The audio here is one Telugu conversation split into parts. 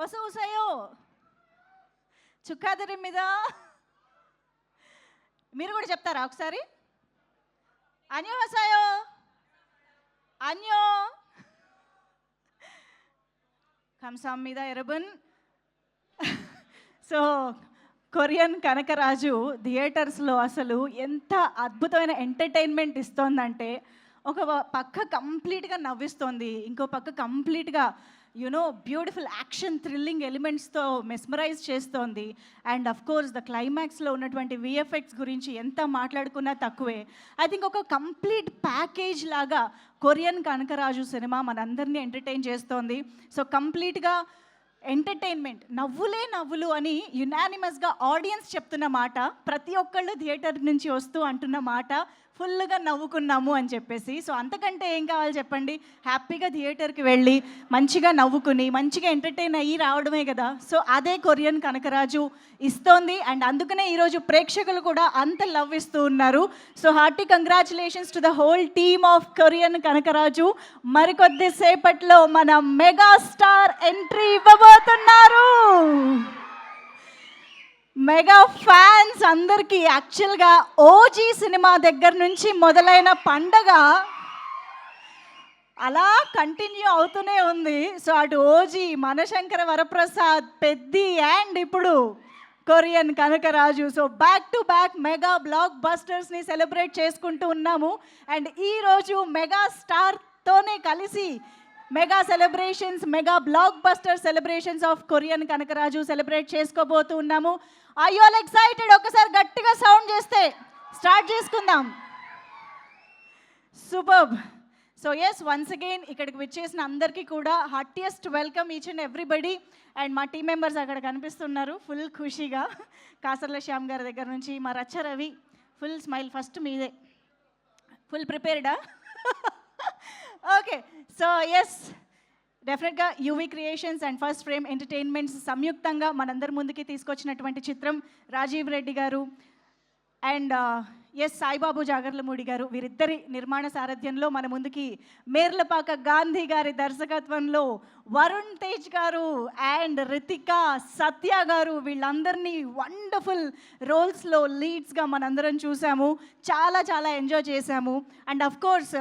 어서 오세요. 축하드립니다. మీరు కూడా చెప్తారా ఒకసారి? 안녕하세요. 안녕. 감사합니다, 여러분. సో కొరియన్ కనకరాజు థియేటర్స్లో అసలు ఎంత అద్భుతమైన ఎంటర్టైన్మెంట్ ఇస్తోందంటే, ఒక పక్క కంప్లీట్గా నవ్విస్తోంది, ఇంకో పక్క కంప్లీట్గా బ్యూటిఫుల్ యాక్షన్ థ్రిల్లింగ్ ఎలిమెంట్స్తో మెస్మరైజ్ చేస్తోంది. అండ్ అఫ్ కోర్స్ ద క్లైమాక్స్లో ఉన్నటువంటి విఎఫ్ఎక్స్ గురించి ఎంత మాట్లాడుకున్నా తక్కువే. ఐ థింక్ ఒక కంప్లీట్ ప్యాకేజ్ లాగా కొరియన్ కనకరాజు సినిమా మనందరినీ ఎంటర్టైన్ చేస్తోంది. సో కంప్లీట్గా ఎంటర్టైన్మెంట్, నవ్వులే నవ్వులు అని యునానిమస్గా ఆడియన్స్ చెప్తున్న మాట, ప్రతి ఒక్కళ్ళు థియేటర్ నుంచి వస్తూ అంటున్న మాట, ఫుల్గా నవ్వుకున్నాము అని చెప్పేసి. సో అంతకంటే ఏం కావాలి చెప్పండి? హ్యాపీగా థియేటర్కి వెళ్ళి మంచిగా నవ్వుకుని మంచిగా ఎంటర్టైన్ అయ్యి రావడమే కదా. సో అదే కొరియన్ కనకరాజు ఇస్తోంది. అండ్ అందుకనే ఈరోజు ప్రేక్షకులు కూడా అంత లవ్ ఇస్తూ ఉన్నారు. So hearty congratulations to the whole team of Korean Kanakaraju. మరికొద్ది సేపట్లో మన మెగా స్టార్ ఎంట్రీ ఇవ్వబోతున్నారు. మెగా ఫ్యాన్స్ అందరికీ యాక్చువల్గా ఓజీ సినిమా దగ్గర నుంచి మొదలైన పండగ అలా కంటిన్యూ అవుతూనే ఉంది. సో అటు ఓజీ, మనశంకర వరప్రసాద్, పెద్ది అండ్ ఇప్పుడు Korean Kanakaraju. So back to back mega బ్లాక్ బస్టర్స్ని సెలబ్రేట్ చేసుకుంటూ ఉన్నాము. అండ్ ఈరోజు మెగా స్టార్తోనే కలిసి mega celebrations, mega blockbuster celebrations of Korean Kanakaraju celebrate చేసుకోబోతూ ఉన్నాము. Are you all excited? ఒకసారి గట్టిగా సౌండ్ చేస్తే స్టార్ట్ చేసుకుందాం. Superb. So yes, once again ఇక్కడికి విచ్చేసిన అందరికీ కూడా heartiest welcome each and everybody. And మా టీం మెంబర్స్ అక్కడ కనిపిస్తున్నారు ఫుల్ ఖుషీగా. కాసర్ల శ్యామ్ గారి దగ్గర నుంచి మా రచ్చ రవి, ఫుల్ స్మైల్. ఫస్ట్ మీదే, ఫుల్ ప్రిపేర్డా? ఓకే. సో ఎస్, డెఫినెట్గా UV Creations and first frame entertainments సంయుక్తంగా మనందరి ముందుకి తీసుకొచ్చినటువంటి చిత్రం రాజీవ్ రెడ్డి గారు అండ్ ఎస్ సాయిబాబు జాగర్లమూడి గారు, వీరిద్దరి నిర్మాణ సారథ్యంలో మన ముందుకి మేర్లపాక గాంధీ గారి దర్శకత్వంలో వరుణ్ తేజ్ గారు అండ్ రితిక, సత్య గారు, వీళ్ళందరినీ వండర్ఫుల్ రోల్స్లో లీడ్స్గా మనందరం చూసాము. చాలా చాలా ఎంజాయ్ చేశాము. అండ్ అఫ్ కోర్స్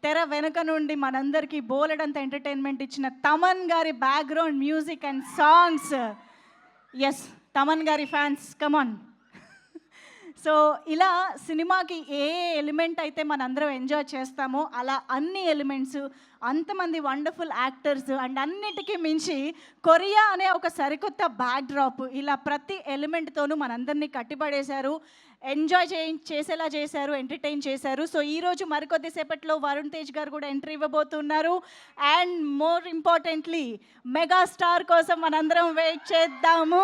తెర వెనుక నుండి మనందరికీ బోలెడంత ఎంటర్టైన్మెంట్ ఇచ్చిన తమన్ గారి background music and songs. Yes, Thaman గారి ఫ్యాన్స్ కమాన్. సో ఇలా సినిమాకి ఏ ఎలిమెంట్ అయితే మనందరం ఎంజాయ్ చేస్తామో అలా అన్ని ఎలిమెంట్స్, అంతమంది వండర్ఫుల్ యాక్టర్స్ అండ్ అన్నిటికీ మించి కొరియా అనే ఒక సరికొత్త బ్యాక్డ్రాప్, ఇలా ప్రతి ఎలిమెంట్తోనూ మనందరినీ కట్టిపడేశారు, ఎంజాయ్ చేసేలా చేశారు, ఎంటర్టైన్ చేశారు. సో ఈరోజు మరికొద్ది సేపట్లో వరుణ్ తేజ్ గారు కూడా ఎంట్రీ ఇవ్వబోతున్నారు. And more importantly mega star కోసం మనందరం వెయిట్ చేద్దాము.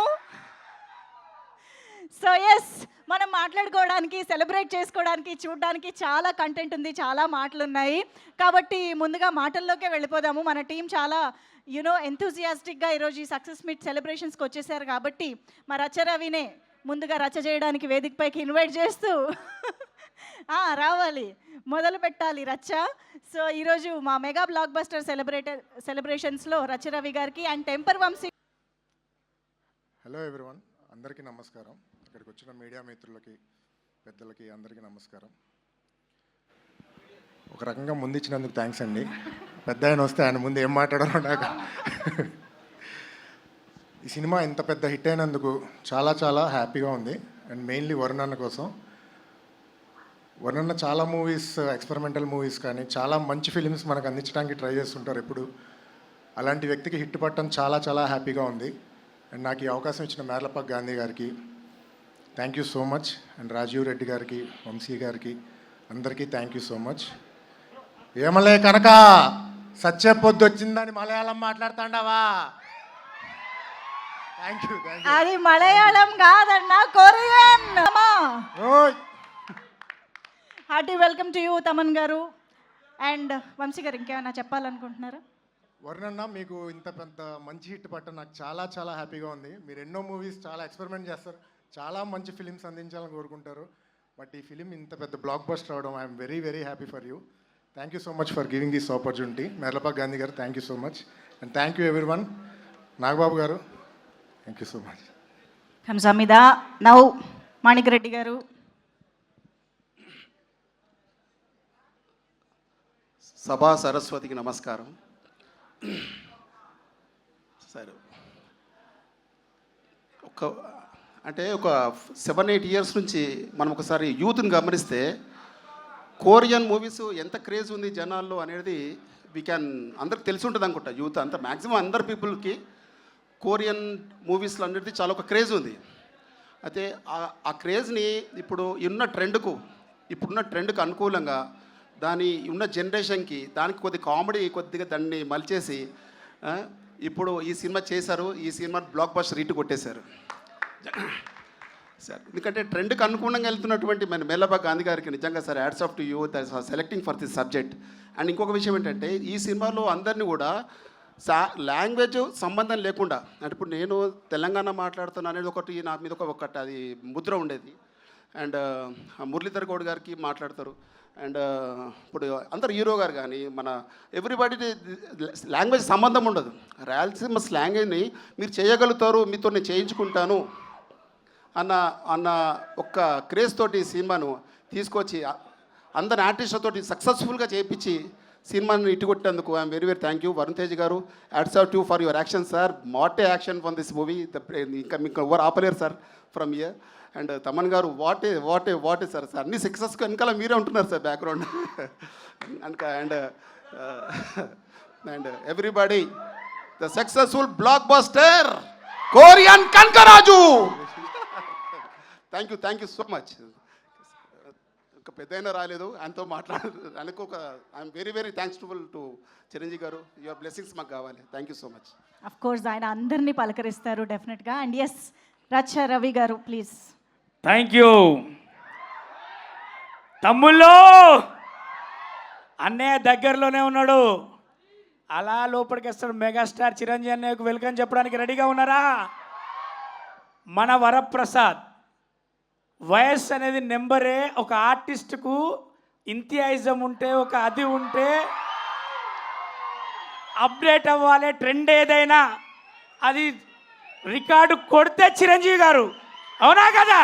సో ఎస్, మనం మాట్లాడుకోవడానికి, సెలబ్రేట్ చేసుకోవడానికి, చూడడానికి చాలా కంటెంట్ ఉంది, చాలా మాటలు ఉన్నాయి. కాబట్టి ముందుగా మాటల్లోకే వెళ్ళిపోదాము. మన టీం చాలా ఎంతూజియాస్టిక్గా ఈరోజు ఈ సక్సెస్ మీట్ సెలబ్రేషన్స్కి వచ్చేసారు. కాబట్టి మా రచ్చ రవినే ముందుగా రచ్చ చేయడానికి వేదికపైకి ఇన్వైట్ చేస్తూ రావాలి, మొదలు పెట్టాలి రచ్చ. సో ఈరోజు మా mega blockbuster సెలబ్రేషన్స్లో Racha Ravi గారికి and temper Vamsi. Hello everyone, అందరికీ నమస్కారం. ఇక్కడికి వచ్చిన మీడియా మిత్రులకి, పెద్దలకి అందరికీ నమస్కారం. ఒక రకంగా ముందు ఇచ్చినందుకు థ్యాంక్స్ అండి. పెద్ద ఆయన వస్తే ఆయన ముందు ఏం మాట్లాడారో నాకు. ఈ సినిమా ఇంత పెద్ద హిట్ అయినందుకు చాలా చాలా హ్యాపీగా ఉంది. అండ్ మెయిన్లీ వరుణ్ అన్న కోసం. వరుణ్ అన్న చాలా మూవీస్, ఎక్స్పెరిమెంటల్ మూవీస్ కానీ చాలా మంచి ఫిలిమ్స్ మనకు అందించడానికి ట్రై చేస్తుంటారు ఎప్పుడు. అలాంటి వ్యక్తికి హిట్ పట్టడం చాలా చాలా హ్యాపీగా ఉంది. అండ్ నాకు ఈ అవకాశం ఇచ్చిన మేర్లపాక గాంధీ గారికి thank you so much. And Rajeev Reddy గారికి, వంశీ గారికి, అందరికీ థ్యాంక్ యూ సో మచ్. ఏమలే కనుక సచ్చే పొద్దు వచ్చిందని మలయాళం మాట్లాడుతాండావా? Thank you. అది మలయాళం కాదన్నా, Korean. Hearty welcome to you Thaman గారు. అండ్ వంశీ గారు, ఇంకేమైనా చెప్పాలనుకుంటున్నారా? వరుణ్ అన్న, మీకు ఇంత పెద్ద మంచి హిట్ పట్టడం నాకు చాలా చాలా హ్యాపీగా ఉంది. మీరు ఎన్నో మూవీస్ చాలా ఎక్స్పెరిమెంట్ చేస్తారు, చాలా మంచి ఫిలిమ్స్ అందించాలని కోరుకుంటారు. బట్ ఈ ఫిలిం ఇంత పెద్ద బ్లాక్ బస్టర్ అవడం I'm very very happy for you. Thank you so much for giving this opportunity. Merlapaka Gandhi garu, thank you so much. And thank you everyone. Nagababu garu, thank you so much. కంసామిద నౌ మాణిక్ రెడ్డి గారు. సభా సరస్వతికి నమస్కారం. సరే, ఒక 7-8 ఇయర్స్ నుంచి మనం ఒకసారి యూత్ని గమనిస్తే కొరియన్ మూవీస్ ఎంత క్రేజ్ ఉంది జనాల్లో అనేది అందరికి తెలిసి ఉంటుంది అనుకుంటా. యూత్ అంతా మ్యాక్సిమం అందరు పీపుల్కి కొరియన్ మూవీస్లో అనేది చాలా ఒక క్రేజ్ ఉంది. అయితే ఆ క్రేజ్ని ఇప్పుడున్న ట్రెండ్కు అనుకూలంగా దాని ఉన్న జనరేషన్కి దానికి కొద్దిగా దాన్ని మలిచేసి ఇప్పుడు ఈ సినిమా చేశారు. ఈ సినిమా బ్లాక్ బస్టర్ హిట్ కొట్టేశారు సార్. ఎందుకంటే ట్రెండ్కి అనుగుణంగా వెళ్తున్నటువంటి మేలబా గాంధీ గారికి నిజంగా sir hats off to you selecting for this subject. And ఇంకొక విషయం ఏంటంటే ఈ సినిమాలో అందరినీ కూడా లాంగ్వేజ్ సంబంధం లేకుండా, అంటే ఇప్పుడు నేను తెలంగాణ మాట్లాడుతున్నా అనేది ఒకటి నా మీద ఒకటి అది ముద్ర ఉండేది. అండ్ మురళీధర్ గౌడ్ గారికి మాట్లాడతారు. అండ్ ఇప్పుడు అందరు హీరో గారు కానీ మన ఎవ్రీబడి లాంగ్వేజ్ సంబంధం ఉండదు. రాయలసీమ లాంగ్వేజ్ని మీరు చేయగలుగుతారు, మీతో నేను చేయించుకుంటాను అన్న ఒక్క క్రేజ్ తోటి సినిమాను తీసుకొచ్చి అందరి ఆర్టిస్టులతోటి సక్సెస్ఫుల్గా చేయించి సినిమాని ఇట్టుకొట్టేందుకు I'm very very thank you. Varun Tej garu, hats off to for your action sir. What a action from this movie. ఇంకా మీకు ఎవరు ఆపలేరు sir from year. And Thaman garu what a sir అన్ని సక్సెస్కి వెనకాల మీరే ఉంటున్నారు sir background. And everybody the successful blockbuster Korean Kanakaraju. Thank you so much. ఒక పెద్దయినా రాలేదు ఆయనతో ఆయనకు I'm very very thanksful to Chiranjeevi గారు. యువర్ బ్లెస్సింగ్స్ మాకు కావాలి. Thank you so much. Of course ఆయన అందరినీ పలకరిస్తారు డెఫినెట్గా. అండ్ ఎస్ రచ్చ రవి గారు ప్లీజ్. థ్యాంక్ యూ తమ్ముళ్ళు. అన్నయ్య దగ్గరలోనే ఉన్నాడు, అలా లోపలికి వస్తాడు. మెగాస్టార్ చిరంజీవి అన్నయ్యకు వెల్కమ్ చెప్పడానికి రెడీగా ఉన్నారా? మన వరప్రసాద్ వయస్సు అనేది నెంబరే. ఒక ఆర్టిస్ట్కు ఇంతియాయిజం ఉంటే, ఒక అది ఉంటే అప్డేట్ అవ్వాలి. ట్రెండ్ ఏదైనా అది రికార్డు కొడితే చిరంజీవి గారు, అవునా కదా?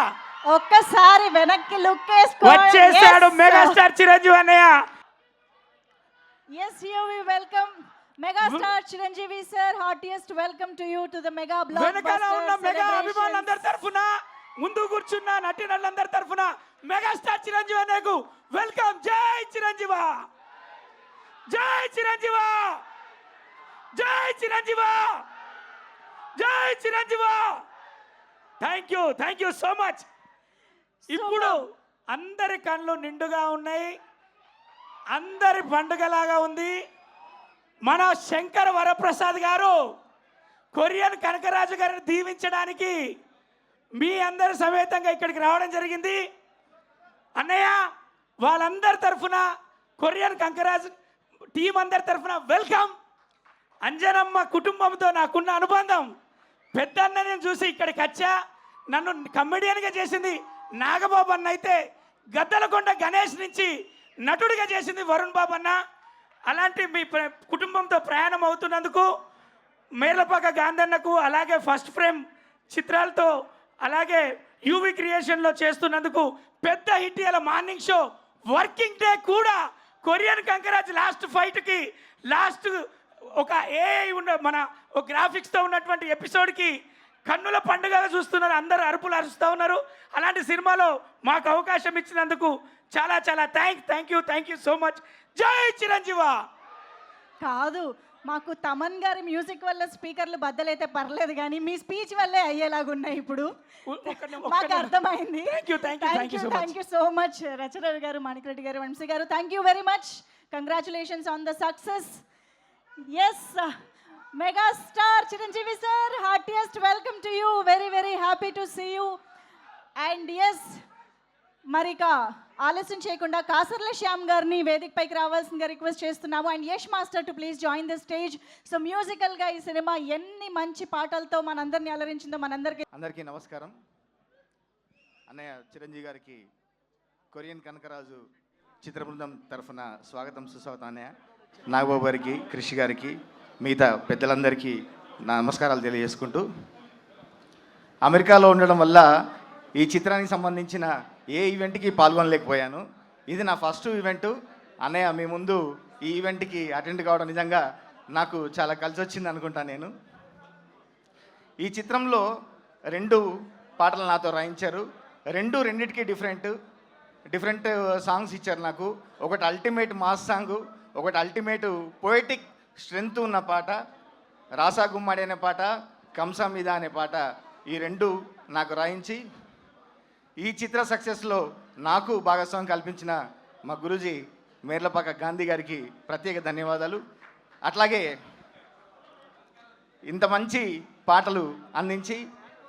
ఒక్కసారి వెనక్కి లుక్ వచ్చేసాడు మెగాస్టార్ చిరంజీవి అన్నయ్య. Yes, here we welcome Megastar Chiranjeevi sir. Heartiest welcome to you to the Mega వెనకాల ఉన్న Blockbuster మెగా celebrations. అభిమానులందరి తరఫున, ముందు కూర్చున్న నటీనటులందరి తరఫున మెగాస్టార్ చిరంజీవి అన్నయ్యకు వెల్కమ్. జై చిరంజీవా, జై చిరంజీవా, జై చిరంజీవా, జై Chiranjeeva. Thank you so much. ఇప్పుడు అందరి కళ్ళు నిండుగా ఉన్నాయి, అందరి పండుగలాగా ఉంది. మన శంకర్ వరప్రసాద్ గారు కొరియన్ కనకరాజు గారిని దీవించడానికి మీ అందరి సమేతంగా ఇక్కడికి రావడం జరిగింది. అన్నయ్య వాళ్ళందరి తరఫున, కొరియన్ కనకరాజు టీం అందరి తరఫున వెల్కమ్. అంజనమ్మ కుటుంబంతో నాకున్న అనుబంధం, పెద్దన్నని చూసి ఇక్కడికి వచ్చా. నన్ను కమెడియన్గా చేసింది నాగబాబు అన్న, అయితే గద్దలకొండ గణేష్ నుంచి నటుడిగా చేసింది వరుణ్ బాబు అన్న. అలాంటి మీ కుటుంబంతో ప్రయాణం అవుతున్నందుకు మేర్లపాక గాంధన్నకు, అలాగే ఫస్ట్ ఫ్రేమ్ చిత్రాలతో, అలాగే యూవి క్రియేషన్లో చేస్తున్నందుకు పెద్ద హిట్. ఇలా మార్నింగ్ షో వర్కింగ్ డే కూడా కొరియన్ కంకరాజ్ లాస్ట్ ఫైట్కి ఒక ఏఐ మన ఒక గ్రాఫిక్స్తో ఉన్నటువంటి ఎపిసోడ్కి కన్నుల పండుగగా చూస్తున్నారు. అందరూ అరుపులు అరుస్తూ ఉన్నారు. అలాంటి సినిమాలో మాకు అవకాశం ఇచ్చినందుకు చాలా థ్యాంక్ యూ సో మచ్. జై చిరంజీవా. కాదు, మాకు తమన్ గారి మ్యూజిక్ వల్ల స్పీకర్లు బద్దలైతే పర్లేదు, కానీ మీ స్పీచ్ వల్లే అయ్యేలాగున్నాయి ఇప్పుడు. మాకు అర్థమైంది. Thank you so much Racharavi గారు, మాణిక్ రెడ్డి గారు, వంశీ గారు. Thank you very much. Congratulations on the success. Yes, megastar Chiranjeevi sir, heartiest welcome to you. Very happy to see you. And yes, మరిక ఆలస్యం చేయకుండా కాసర్ల శ్యామ్ గారిని వేదిక పైకి రావాల్సిందిగా రిక్వెస్ట్ చేస్తున్నాము. And Yash master to please join the stage. So మ్యూజికల్గా ఈ సినిమా ఎన్ని మంచి పాటలతో మనందరినీ అలరించిందో అందరికీ నమస్కారం. అన్నయ్య చిరంజీవి గారికి కొరియన్ కనకరాజు చిత్ర బృందం తరఫున స్వాగతం సుస్వాగతం. అన్నయ్య నాగబాబు గారికి, కృషి గారికి, మిగతా పెద్దలందరికీ నా నమస్కారాలు తెలియజేసుకుంటూ, అమెరికాలో ఉండడం వల్ల ఈ చిత్రానికి సంబంధించిన ఏ ఈవెంట్కి పాల్గొనలేకపోయాను. ఇది నా ఫస్ట్ ఈవెంటు. అన్నయ్య మీ ముందు ఈ ఈవెంట్కి అటెండ్ కావడం నిజంగా నాకు చాలా కలిసి వచ్చింది అనుకుంటా. నేను ఈ చిత్రంలో 2 పాటలు నాతో రాయించారు. రెండిటికి డిఫరెంట్ సాంగ్స్ ఇచ్చారు నాకు. ఒకటి అల్టిమేట్ మాస్ సాంగ్, ఒకటి అల్టిమేట్ పోయిటిక్ స్ట్రెంగ్త్ ఉన్న పాట, రాసా గుమ్మడి అనే పాట, కంసా మీద అనే పాట. ఈ 2 నాకు రాయించి ఈ చిత్ర సక్సెస్లో నాకు భాగస్వామ్యం కల్పించిన మా గురూజీ మేర్లపాక గాంధీ గారికి ప్రత్యేక ధన్యవాదాలు. అట్లాగే ఇంత మంచి పాటలు అందించి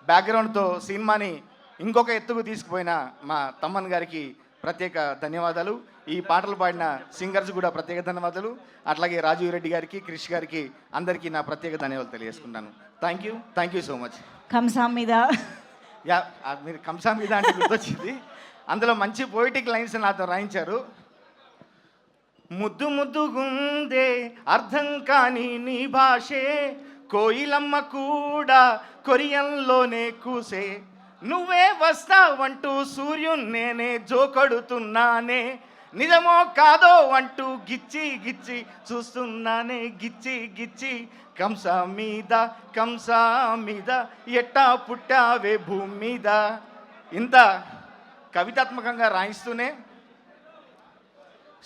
బ్యాక్గ్రౌండ్తో సినిమాని ఇంకొక ఎత్తుకు తీసుకుపోయిన మా తమ్మన్ గారికి ప్రత్యేక ధన్యవాదాలు. ఈ పాటలు పాడిన సింగర్స్ కూడా ప్రత్యేక ధన్యవాదాలు. అట్లాగే రాజీవ్ రెడ్డి గారికి, క్రిష్ గారికి, అందరికీ నా ప్రత్యేక ధన్యవాదాలు తెలియజేసుకుంటాను. Thank you so much. కంసా మీద మీరు కంసా మీద అంటే గుర్తొచ్చింది. అందులో మంచి పోయిటిక్ లైన్స్ నాతో రాయించారు. ముద్దు ముద్దుగుందే అర్థం కాని నీ భాషే, కోయిలమ్మ కూడా కొరియన్లోనే కూసే, నువ్వే వస్తావంటూ సూర్యున్నేనే జోకొడుతున్నానే, నిజమో కాదో అంటూ గిచ్చి గిచ్చి చూస్తున్నానే, గిచ్చి గిచ్చి కంసా మీద ఎట్టా పుట్టావే భూమి మీద. ఇంత కవితాత్మకంగా రాయిస్తూనే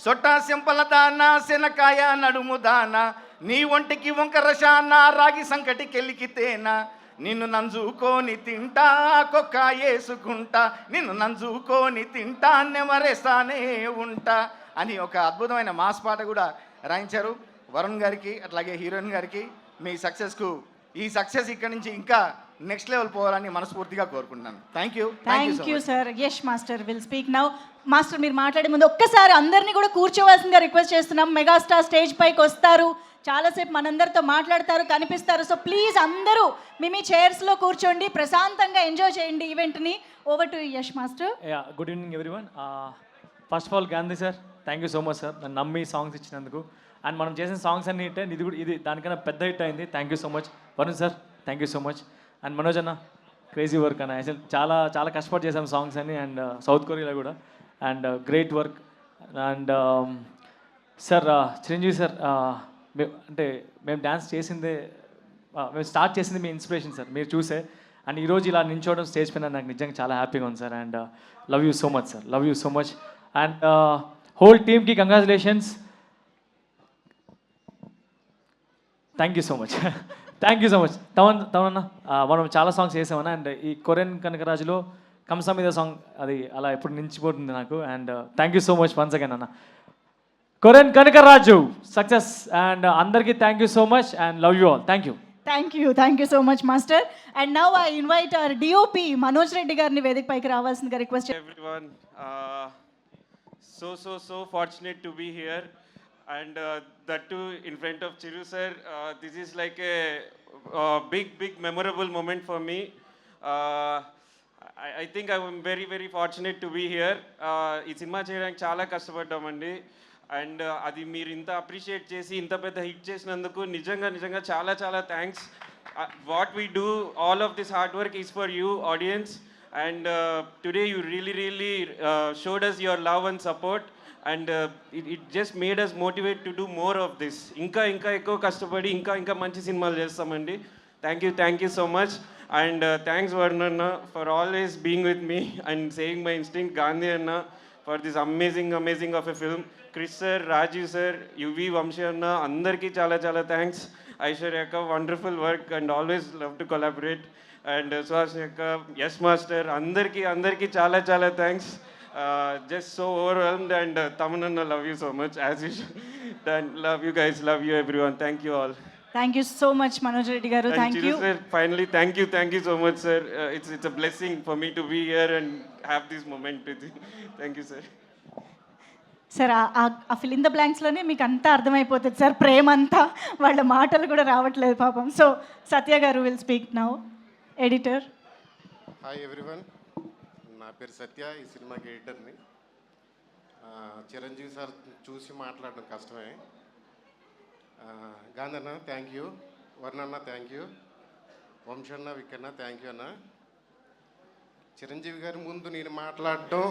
సొట్టా సింపల దానా, శనకాయ నడుము దానా, నీ ఒంటికి వంకర శానా, రాగి సంకటి కెలికితేనా, నిన్ను నంజుకొని తింటా కొక్క వేసుకుంటా, నిన్ను నంజుకొని తింటా నెమరేస్తానే ఉంటా అని ఒక అద్భుతమైన మాస్ పాట కూడా రాయించారు. వరుణ్ గారికి అట్లాగే హీరోయిన్ గారికి మీ సక్సెస్కు ఈ సక్సెస్ ఇక్కడి నుంచి ఇంకా నెక్స్ట్ లెవెల్ పోవాలని మనస్ఫూర్తిగా కోరుకుంటున్నాను. Thank you sir. Yash master will speak now. Master మీరు మాట్లాడే ముందు ఒక్కసారి అందరినీ కూడా కూర్చోవలసిందిగా రిక్వెస్ట్ చేస్తున్నాం. మెగాస్టార్ స్టేజ్ పైకి వస్తారు, చాలాసేపు మనందరితో మాట్లాడతారు, కనిపిస్తారు. సో ప్లీజ్ అందరూ మీ చైర్స్లో కూర్చోండి, ప్రశాంతంగా ఎంజాయ్ చేయండి ఈవెంట్ని. Over to Yash master. Good evening everyone. First of all Gandhi sir, thank you so much sir, నన్ను నమ్మి సాంగ్స్ ఇచ్చినందుకు. అండ్ మనం చేసిన సాంగ్స్ అన్ని హిట్ అయింది, ఇది దానికన్నా పెద్ద హిట్ అయింది. Thank you so much Varun sir, thank you so much. And Manoj అన్న, క్రేజీ వర్క్ అన్న, అసలు చాలా కష్టపడి చేసాం సాంగ్స్ అన్ని, అండ్ సౌత్ కొరియాలో కూడా. And great work. And sir Chiranjeevi sir, అంటే మేము డ్యాన్స్ చేసిందే, మేము స్టార్ట్ చేసింది మీ ఇన్స్పిరేషన్ సార్, మీరు చూసే. అండ్ ఈరోజు ఇలా నించోవడం స్టేజ్ పైన నాకు నిజంగా చాలా హ్యాపీగా ఉంది sir. And love you so much sir, love you so much. And whole టీమ్కి congratulations. Thank you so much. Thank you so much. తమన్నా మనం చాలా సాంగ్స్ చేసామన్నా. అండ్ ఈ కొరియన్ కనకరాజులో కంసా మీద సాంగ్ అది అలా ఎప్పుడు నిలిచిపోతుంది నాకు. And thank you so much once again అన్న. Korean Kanakaraju success. అండ్ అందరికీ thank you so much and love you all. Thank you. Thank you so much master. And now I invite our DOP Manoj Reddy గారిని వేదిక పైకి రావాల్సిందిగా request. Everyone, so fortunate to be here, and that too in front of Chiru sir. This is like a big memorable moment for me. I think I'm very fortunate to be here. ఈ సినిమా చేయడానికి చాలా కష్టపడ్డామండి. అండ్ అది మీరు ఇంత అప్రిషియేట్ చేసి ఇంత పెద్ద హిట్ చేసినందుకు నిజంగా చాలా thanks. What we do, all of this hard work is for you audience. And today you really showed us your love and support, and it just made us motivate to do more of this. ఇంకా ఎక్కువ కష్టపడి ఇంకా మంచి సినిమాలు చేస్తామండి. Thank you so much. And thanks Varun అన్న for always being with me and saying my instinct. Gandhi అన్న for this amazing of a film. Krish sir, Rajeev sir, Yuvi, Vamshi అన్న, అందరికీ చాలా థ్యాంక్స్. ఐశ్వర్య అక్క, wonderful work and always love to collaborate. And Suhas అక్క, యస్ మాస్టర్, అందరికీ చాలా thanks. Just so overwhelmed. And Tamanna, love you so much as usual. And love you guys, love you everyone. Thank you all. Thank you so much Manoj Reddy garu. Thank you. Sir, finally, thank you so much sir. It's a blessing for me to be here and have this moment with you. Thank you sir. Sir ఆ ఫిల్ ఇన్ ద బ్లాంక్స్లోనే మీకు అంతా అర్థమైపోతుంది సార్, ప్రేమ అంతా. వాళ్ళ మాటలు కూడా రావట్లేదు పాపం. సో సత్య గారు will speak now, editor. Hi everyone, నా పేరు సత్య, ఈ సినిమాకి ఎడిటర్ని. చిరంజీవి సార్ చూసి మాట్లాడడం కష్టమే. గాంధన్న thank you. Varun thank you, వంశన్న వికన్న థ్యాంక్ యూ అన్న. చిరంజీవి గారి ముందు నేను మాట్లాడటం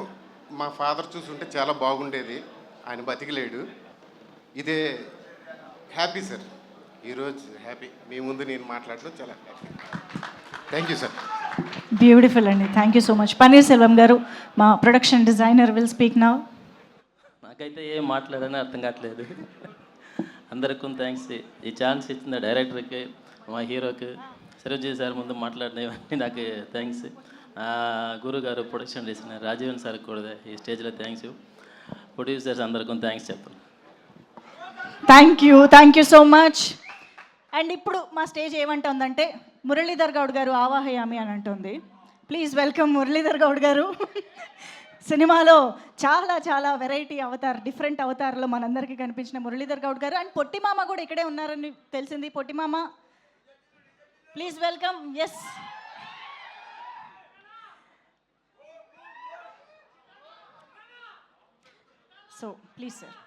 మా ఫాదర్ చూసుంటే చాలా బాగుండేది, ఆయన బతికిలేడు. ఇదే హ్యాపీ సార్, ఈరోజు హ్యాపీ మీ ముందు నేను మాట్లాడటం చాలా happy. Thank you sir. Beautiful అండి, thank you so much. Panneer Selvam garu, మా production designer, will speak now. నాకైతే ఏం మాట్లాడని అర్థం కావట్లేదు. అందరికీ థ్యాంక్స్. ఈ ఛాన్స్ ఇచ్చిన డైరెక్టర్కి, మా హీరోకి, చిరంజీవి సార్ ముందు మాట్లాడినవన్నీ నాకు థ్యాంక్స్. గురుగారు ప్రొడక్షన్ చేసిన రాజీవన్ సార్కి కూడా ఈ స్టేజ్లో థ్యాంక్స్. ప్రొడ్యూసర్స్ అందరికీ థ్యాంక్స్ చెప్పాలి. Thank you so much. And ఇప్పుడు మా స్టేజ్ ఏమంటుందంటే మురళీధర్ గౌడ్ గారు ఆవాహయామి అని అంటుంది. ప్లీజ్ వెల్కమ్ మురళీధర్ గౌడ్ గారు. సినిమాలో చాలా చాలా వెరైటీ అవతార్, డిఫరెంట్ అవతార్లో మనందరికీ కనిపించిన మురళీధర్ గౌడ్ గారు. అండ్ పొట్టిమామ కూడా ఇక్కడే ఉన్నారని తెలిసింది. పొట్టిమామ please welcome. Yes, so please sir.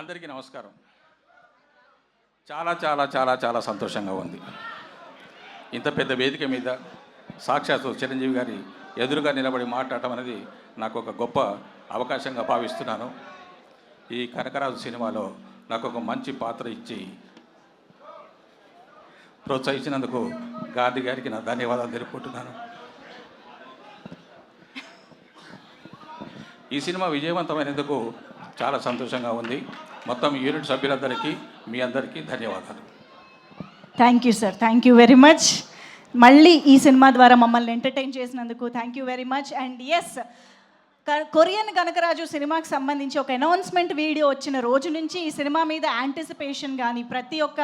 అందరికీ నమస్కారం. చాలా చాలా చాలా చాలా సంతోషంగా ఉంది. ఇంత పెద్ద వేదిక మీద సాక్షాత్తు చిరంజీవి గారి ఎదురుగా నిలబడి మాట్లాడటం అనేది నాకు ఒక గొప్ప అవకాశంగా భావిస్తున్నాను. ఈ కనకరాజు సినిమాలో నాకు ఒక మంచి పాత్ర ఇచ్చి ప్రోత్సహించినందుకు గాంధీ గారికి నా ధన్యవాదాలు తెలుపుకుంటున్నాను. ఈ సినిమా విజయవంతమైనందుకు చాలా సంతోషంగా ఉంది. మొత్తం యూనిట్ సభ్యులందరికీ, మీ అందరికీ ధన్యవాదాలు. Thank you sir, thank you very much. మళ్ళీ ఈ సినిమా ద్వారా మమ్మల్ని ఎంటర్టైన్ చేసినందుకు thank you very much. And yes, Korean Kanakaraju సినిమాకి సంబంధించి ఒక అనౌన్స్మెంట్ వీడియో వచ్చిన రోజు నుంచి ఈ సినిమా మీద యాంటిసిపేషన్ కానీ ప్రతి ఒక్క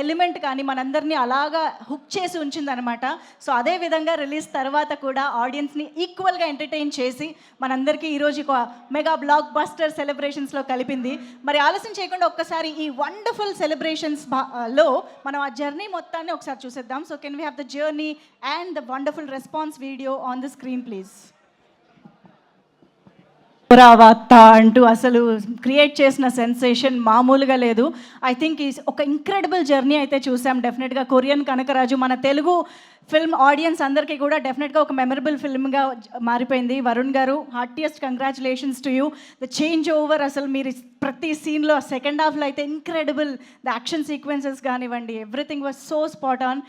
ఎలిమెంట్ కానీ మనందరినీ అలాగా హుక్ చేసి ఉంచిందనమాట. సో అదే విధంగా రిలీజ్ తర్వాత కూడా ఆడియన్స్ని ఈక్వల్గా ఎంటర్టైన్ చేసి మనందరికీ ఈరోజు ఒక మెగా బ్లాక్ బస్టర్ సెలబ్రేషన్స్లో కలిపింది. మరి ఆలస్యం చేయకుండా ఒక్కసారి ఈ వండర్ఫుల్ సెలబ్రేషన్స్లో మనం ఆ జర్నీ మొత్తాన్ని ఒకసారి చూసేద్దాం. So can we have the journey and the wonderful response video on the screen please. పురావార్త అంటూ అసలు క్రియేట్ చేసిన సెన్సేషన్ మామూలుగా లేదు. ఐ థింక్ ఈ ఒక ఇంక్రెడిబుల్ జర్నీ అయితే చూసాం. డెఫినెట్గా కొరియన్ కనకరాజు మన తెలుగు ఫిల్మ్ ఆడియన్స్ అందరికీ కూడా డెఫినెట్గా ఒక మెమరబుల్ ఫిల్మ్గా మారిపోయింది. వరుణ్ గారు, heartiest congratulations to you. The changeover, అసలు మీరు ప్రతి సీన్లో సెకండ్ హాఫ్లో అయితే ఇంక్రెడిబుల్, ద యాక్షన్ సీక్వెన్సెస్ కానివ్వండి, everything was so spot on.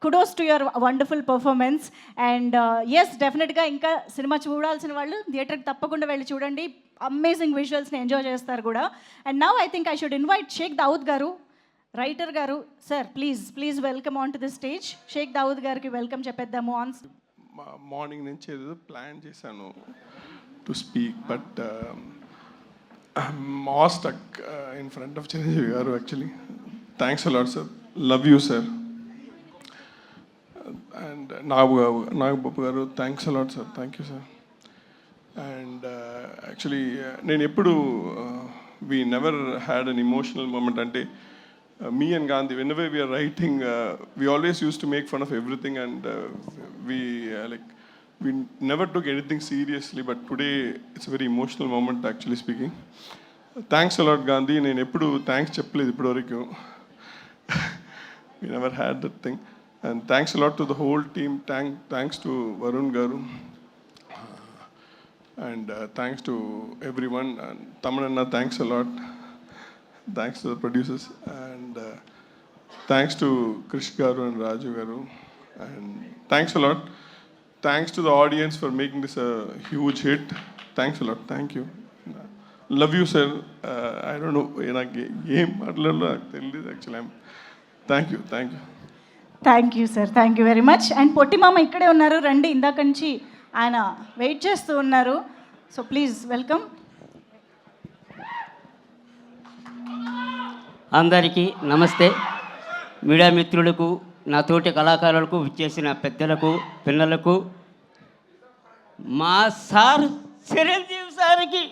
Kudos to your wonderful performance. And yes, డెఫినెట్గా ఇంకా సినిమా చూడాల్సిన వాళ్ళు థియేటర్కి తప్పకుండా వెళ్ళి చూడండి. అమేజింగ్ విజువల్స్ని ఎంజాయ్ చేస్తారు కూడా. And now I think I should invite Sheikh Dawood garu, writer garu. Sir please welcome on to the stage. Sheikh Dawood గారికి వెల్కమ్ చెప్పేద్దాము. ఆన్ మార్నింగ్ నుంచి ఏదో ప్లాన్ చేశాను to speak, but all stuck in front of Chiranjeevi garu. Actually thanks a lot sir, love you sir. And Nagababu garu, thanks a lot sir, thank you sir. And actually నేను ఎప్పుడు we never had an emotional moment. అంటే me and Gandhi, whenever we are writing, we always used to make fun of everything, and we never took anything seriously. But today it's a very emotional moment, actually speaking. Thanks a lot, Gandhi. నేను ఎప్పుడు థ్యాంక్స్ చెప్పలేదు ఇప్పటివరకు. We never had that thing. And thanks a lot to the whole team. Thanks to Varun Garu. And thanks to everyone. And Tamananna, thanks a lot. Thanks to the producers. And thanks to Krish Garu and Raju Garu. And thanks a lot. Thanks to the audience for making this a huge hit. Thanks a lot. Thank you. Love you, sir. I don't know. Actually, thank you. Thank you sir, thank you very much. And పొట్టిమామ ఇక్కడే ఉన్నారు, రండి. ఇందాక నుంచి ఆయన వెయిట్ చేస్తూ ఉన్నారు. So please welcome. అందరికీ నమస్తే. మీడియా మిత్రులకు, నా తోటి కళాకారులకు, విచ్చేసిన పెద్దలకు, పిల్లలకు, మా సార్ చిరంజీవి సార్కి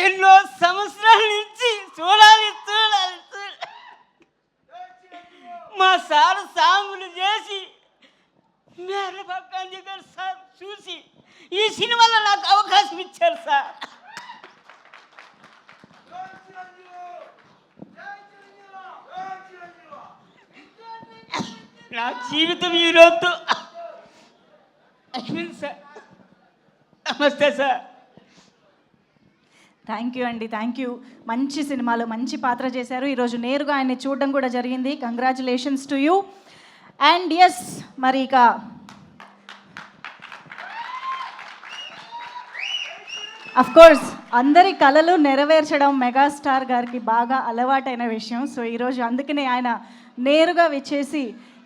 ఎన్నో సంవత్సరాల నుంచి చూడాలి. మా సార్ సాంగులు చేసి మేర పక్కాంజీ గారు సార్ చూసి ఈ సినిమాలో నాకు అవకాశం ఇచ్చారు సార్. జీవితం ఈరోజు అయిపోయింది సార్. నమస్తే సార్. థ్యాంక్ యూ అండి, థ్యాంక్ యూ. మంచి సినిమాలో మంచి పాత్ర చేశారు. ఈరోజు నేరుగా ఆయన్ని చూడడం కూడా జరిగింది. Congratulations to you. And yes, మరి ఇక కోర్స్ అందరి కళలు నెరవేర్చడం మెగాస్టార్ గారికి బాగా అలవాటైన విషయం. సో ఈరోజు అందుకనే ఆయన నేరుగా విచ్చేసి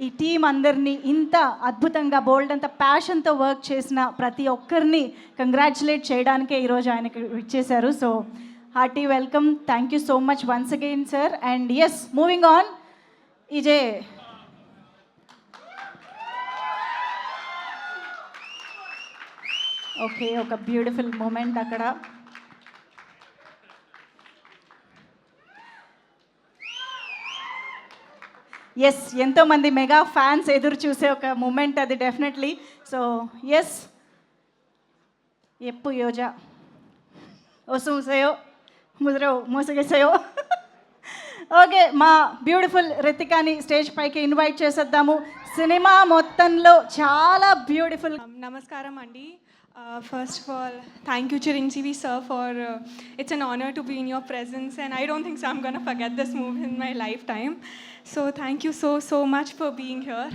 ఈ టీం అందరినీ ఇంత అద్భుతంగా బోల్డ్ అంత ప్యాషన్తో వర్క్ చేసిన ప్రతి ఒక్కరిని కంగ్రాచులేట్ చేయడానికే ఈరోజు ఆయనకి విచ్చేశారు. So hearty welcome. Thank you so much once again sir. And yes, moving on. ఇజే ఓకే, ఒక బ్యూటిఫుల్ మూమెంట్ అక్కడ. ఎస్, ఎంతోమంది మెగా ఫ్యాన్స్ ఎదురు చూసే ఒక మూమెంట్ అది డెఫినెట్లీ. సో ఎస్, ఎప్పు యోజా ఒసూసయో ముద్రో మోసగేసయో. ఓకే, మా బ్యూటిఫుల్ రితికాని స్టేజ్ పైకి ఇన్వైట్ చేసేద్దాము. సినిమా మొత్తంలో చాలా బ్యూటిఫుల్. నమస్కారం అండి. First of all, thank you Chiranjeevi sir for it's an honor to be in your presence, and I don't think so I'm going to forget this movie in my lifetime. So thank you so much for being here,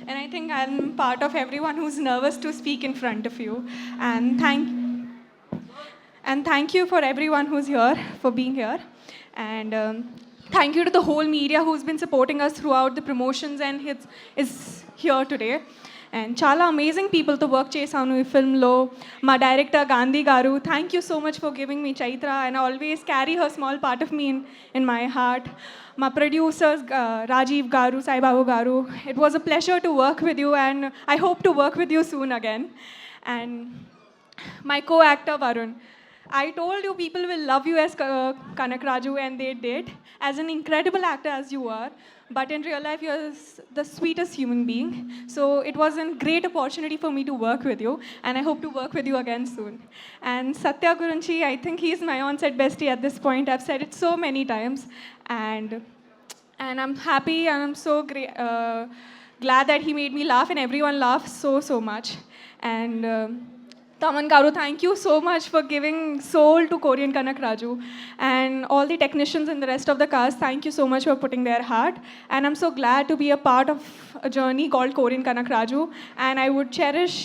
and I think I'm part of everyone who's nervous to speak in front of you, and thank you for everyone who's here for being here, and thank you to the whole media who's been supporting us throughout the promotions and is here today. And chala amazing people to work chesanu ee film lo. My director Gandhi garu, thank you so much for giving me Chaitra, and I always carry her small part of me in my heart. My producers Rajiv garu, Sai Babu garu, it was a pleasure to work with you, and I hope to work with you soon again. And my co-actor Varun, I told you people will love you as Kanak Raju, and they did. As an incredible actor as you are, but in real life you're the sweetest human being. So it was a great opportunity for me to work with you, and I hope to work with you again soon. And Satya Gurunchi, I think he's my on-set bestie at this point. I've said it so many times, and I'm happy, and I'm so glad that he made me laugh, and everyone laughed so much. And Taman Garu, thank you so much for giving soul to Korean Kanak Raju, and all the technicians and the rest of the cast, thank you so much for putting their heart, and I'm so glad to be a part of a journey called Korean Kanak Raju, and I would cherish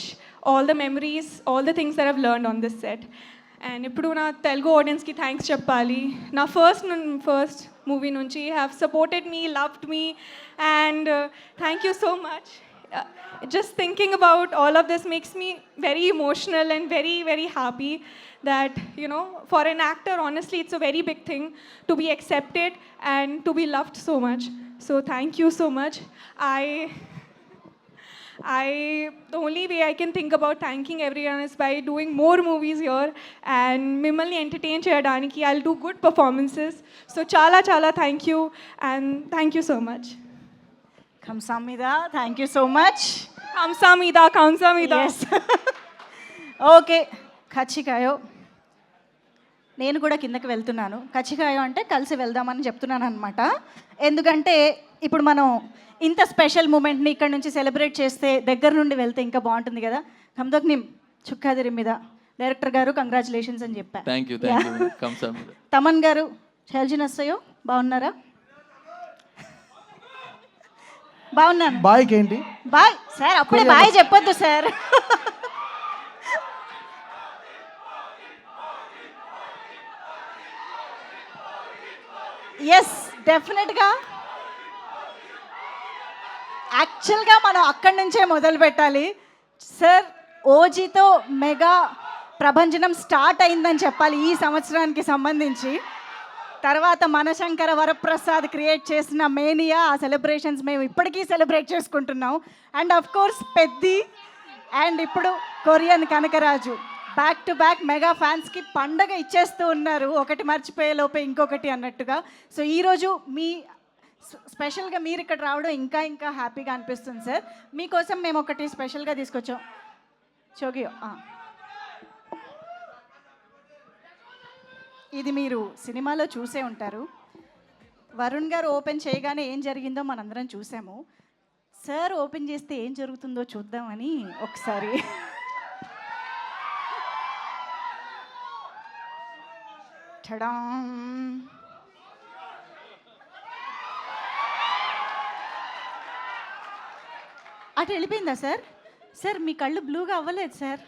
all the memories, all the things that I've learned on this set. And ఇప్పుడు నా తెలుగు ఆడియన్స్కి థ్యాంక్స్ చెప్పాలి. నా ఫస్ట్ మూవీ నుంచి have supported me, loved me, and thank you so much. Just thinking about all of this makes me very emotional and very happy that, you know, for an actor, honestly, it's a very big thing to be accepted and to be loved so much. So thank you so much. The only way I can think about thanking everyone is by doing more movies here and mimmalni entertain cheyadaniki. I'll do good performances. So chala thank you, and thank you so much. Kamsamida, thank you so much. Kamsamida. Yes. Okay, కచ్చికాయో. నేను కూడా కిందకి వెళ్తున్నాను. కచ్చికాయో అంటే కలిసి వెళ్దామని చెప్తున్నాను అనమాట. ఎందుకంటే ఇప్పుడు మనం ఇంత స్పెషల్ మూమెంట్ని ఇక్కడ నుంచి సెలబ్రేట్ చేస్తే దగ్గర నుండి వెళ్తే ఇంకా బాగుంటుంది కదా. కమ్దోక్ నిమ్ చుక్కాదిరి మీద డైరెక్టర్ గారు కంగ్రాచులేషన్స్ అని చెప్పా. తమన్ గారు షెల్జినస్సయో బాగున్నారా? బాగున్నాను. బాయ్ ఏంటి బాయ్ సార్, అప్పుడే బాయ్ చెప్పొద్దు సార్. ఎస్, డెఫినెట్గా యాక్చువల్గా మనం అక్కడి నుంచే మొదలు పెట్టాలి సార్. ఓజీతో మెగా ప్రభంజనం స్టార్ట్ అయిందని చెప్పాలి ఈ సంవత్సరానికి సంబంధించి. తర్వాత మనశంకర వరప్రసాద్ క్రియేట్ చేసిన మేనియా, ఆ సెలబ్రేషన్స్ మేము ఇప్పటికీ సెలబ్రేట్ చేసుకుంటున్నాం. And of course Peddi, and ఇప్పుడు Korean Kanakaraju, back to back mega ఫ్యాన్స్కి పండగ ఇచ్చేస్తూ ఉన్నారు, ఒకటి మర్చిపోయే లోపే ఇంకొకటి అన్నట్టుగా. సో ఈరోజు మీ స్పెషల్గా మీరు ఇక్కడ రావడం ఇంకా హ్యాపీగా అనిపిస్తుంది సార్. మీకోసం మేము ఒకటి స్పెషల్గా తీసుకొచ్చాం. చోగియో, ఇది మీరు సినిమాలో చూసే ఉంటారు. వరుణ్ గారు ఓపెన్ చేయగానే ఏం జరిగిందో మనందరం చూసాము. సార్ ఓపెన్ చేస్తే ఏం జరుగుతుందో చూద్దామని ఒకసారి. టడాం. అటు వెళ్ళిపోయిందా సార్? సార్ మీ కళ్ళు బ్లూగా అవ్వలేదు sir.